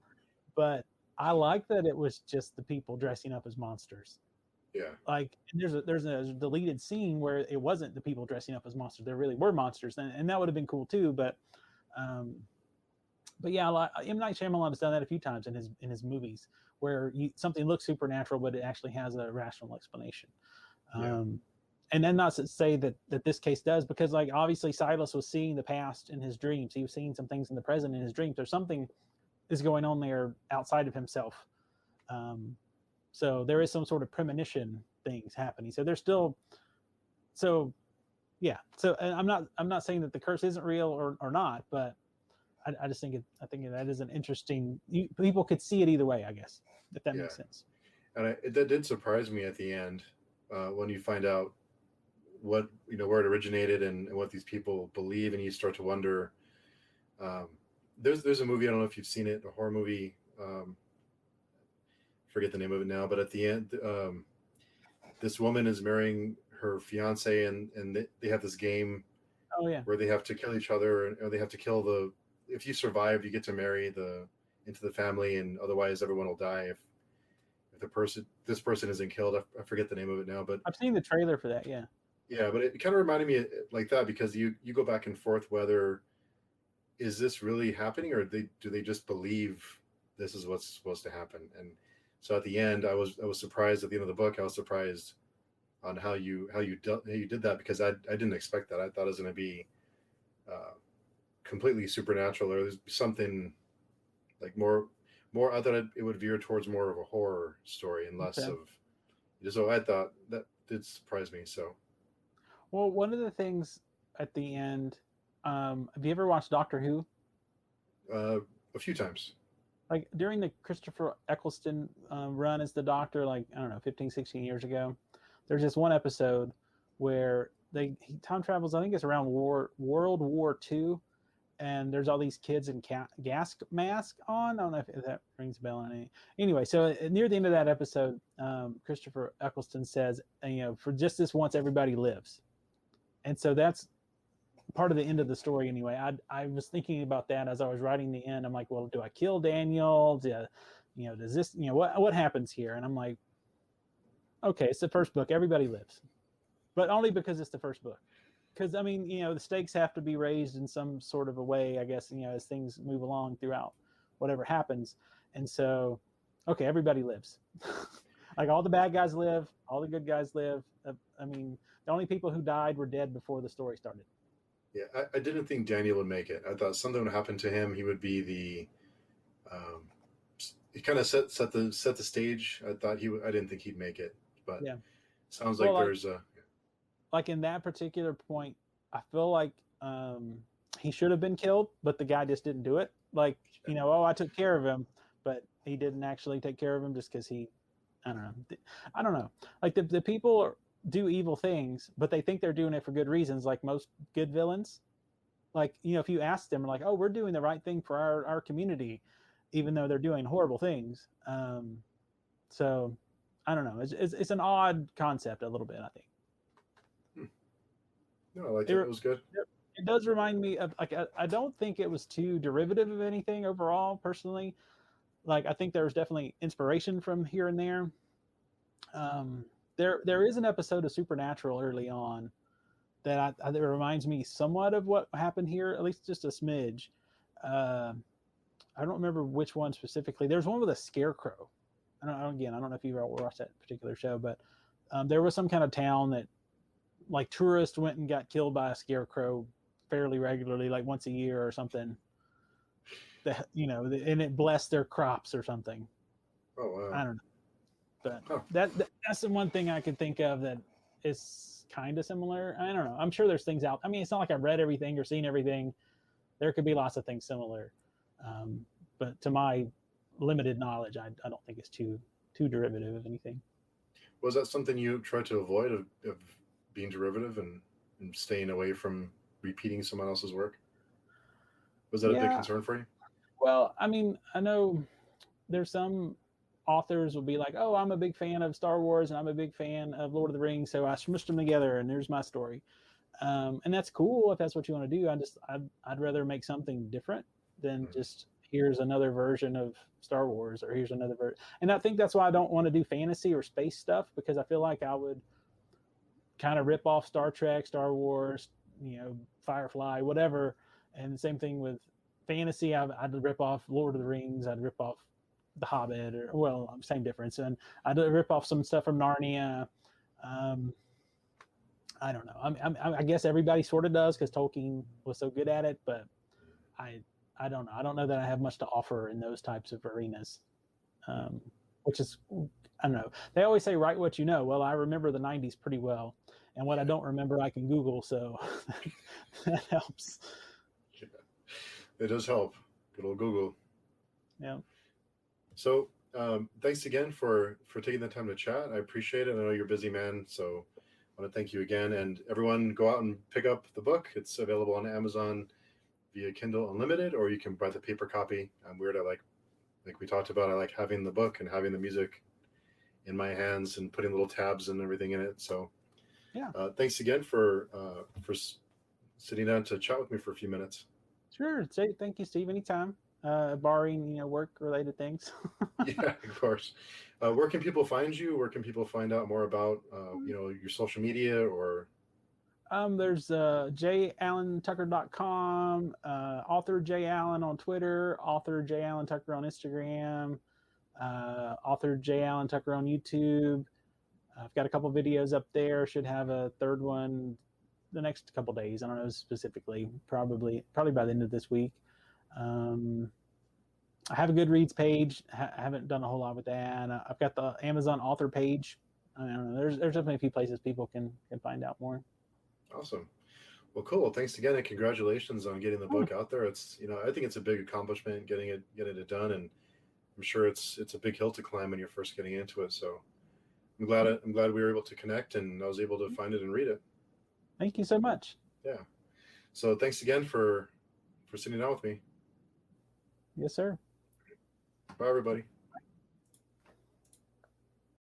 but I like that it was just the people dressing up as monsters. Yeah. Like there's a deleted scene where it wasn't the people dressing up as monsters; there really were monsters, and that would have been cool too. Um, but yeah, like, M Night Shyamalan has done that a few times in his movies, where something looks supernatural, but it actually has a rational explanation. Yeah. And then not to say that this case does, because like obviously Sylas was seeing the past in his dreams. He was seeing some things in the present in his dreams. There's something is going on there outside of himself. Um, so there is some sort of premonition things happening. So there's still so yeah. So I'm not saying that the curse isn't real or not, but I just think I think that is an interesting. People could see it either way, I guess, if that Yeah. makes sense. And that did surprise me at the end when you find out what where it originated and what these people believe, and you start to wonder. Um, there's a movie, I don't know if you've seen it, a horror movie. Forget the name of it now, but at the end, this woman is marrying her fiance, and they have this game Oh yeah, where they have to kill each other, or they have to kill the. If you survive, you get to marry into the family, and otherwise everyone will die if this person isn't killed. I forget the name of it now, but I've seen the trailer for that. Yeah, yeah, but it kind of reminded me like that, because you go back and forth whether is this really happening, or do they just believe this is what's supposed to happen. And so at the end, I was surprised at the end of the book. I was surprised on how you did that, because I didn't expect that. I thought it was going to be uh, completely supernatural, or there's something like more. I thought it would veer towards more of a horror story and less okay. of. So I thought that did surprise me. So Well, one of the things at the end, have you ever watched Doctor Who? uh, a few times. Like during the Christopher Eccleston run as the Doctor, like I don't know, 15, 16 years ago, there's this one episode where he time travels. I think it's around World War II, and there's all these kids in gas mask on. I don't know if that rings a bell on any. Anyway, so near the end of that episode, Christopher Eccleston says, for just this once, everybody lives. And so that's part of the end of the story anyway. I was thinking about that as I was writing the end. I'm like, well, do I kill Daniel? Does this, what happens here? And I'm like, okay, it's the first book. Everybody lives, but only because it's the first book. Because I mean, the stakes have to be raised in some sort of a way, I guess, as things move along throughout whatever happens. And so, okay, everybody lives. Like all the bad guys live, all the good guys live. I mean, the only people who died were dead before the story started. Yeah, I didn't think Daniel would make it. I thought something would happen to him. He would be the. Um, he kind of set the stage. I thought he. I didn't think he'd make it, but Yeah. sounds Well, like there's a. like in that particular point, I feel like um, he should have been killed, but the guy just didn't do it. Like, oh, I took care of him, but he didn't actually take care of him just because I don't know. I don't know. Like the people do evil things, but they think they're doing it for good reasons. Like most good villains, like, if you ask them, like, oh, we're doing the right thing for our community, even though they're doing horrible things. So I don't know. It's an odd concept a little bit, I think. No, I liked it. It was good. It does remind me of, like, I don't think it was too derivative of anything overall, personally. Like, I think there's definitely inspiration from here and there. There is an episode of Supernatural early on that that reminds me somewhat of what happened here, at least just a smidge. I don't remember which one specifically. There's one with a scarecrow. I don't know if you've ever watched that particular show, but there was some kind of town that, like, tourists went and got killed by a scarecrow fairly regularly, like once a year or something. That, and it blessed their crops or something. Oh wow! I don't know, but that's the one thing I could think of that is kind of similar. I don't know. I'm sure there's things out. I mean, it's not like I've read everything or seen everything. There could be lots of things similar, but to my limited knowledge, I don't think it's too derivative of anything. Was that something you tried to avoid of being derivative and staying away from repeating someone else's work? Was that a big concern for you? Well, I mean, I know there's some authors will be like, oh, I'm a big fan of Star Wars and I'm a big fan of Lord of the Rings, so I smushed them together and there's my story. And that's cool if that's what you want to do. I'd rather make something different than just here's another version of Star Wars, or here's another version. And I think that's why I don't want to do fantasy or space stuff, because I feel like I would kind of rip off Star Trek, Star Wars, Firefly, whatever. And the same thing with fantasy. I'd rip off Lord of the Rings. I'd rip off The Hobbit, same difference. And I'd rip off some stuff from Narnia. I don't know. I guess everybody sort of does because Tolkien was so good at it, but I don't know. I don't know that I have much to offer in those types of arenas, which is, I don't know. They always say, write what you know. Well, I remember the 90s pretty well. And what I don't remember, I can Google. So that helps. Yeah, it does help. Good old Google. Yeah. So thanks again for taking the time to chat. I appreciate it. I know you're a busy man, so I want to thank you again. And everyone, go out and pick up the book. It's available on Amazon via Kindle Unlimited, or you can buy the paper copy. I'm weird. I like we talked about, I like having the book and having the music in my hands and putting little tabs and everything in it. So yeah, thanks again for sitting down to chat with me for a few minutes. Sure. Thank you, Steve. Anytime, barring work related things. Yeah, of course. Where can people find you? Where can people find out more about your social media? Or there'sjallentucker.com, author J Allen on Twitter, author J Allen Tucker on Instagram, author J Allen Tucker on YouTube. I've got a couple videos up there. Should have a third one the next couple days. I don't know specifically. Probably by the end of this week. I have a Goodreads page. I haven't done a whole lot with that. I've got the Amazon author page. I don't know. There's definitely a few places people can find out more. Awesome. Well, cool. Thanks again, and congratulations on getting the book out there. It's I think it's a big accomplishment getting it done, and I'm sure it's a big hill to climb when you're first getting into it. So I'm glad we were able to connect, and I was able to find it and read it. Thank you so much. Yeah. So thanks again for sitting down with me. Yes, sir. Bye, everybody.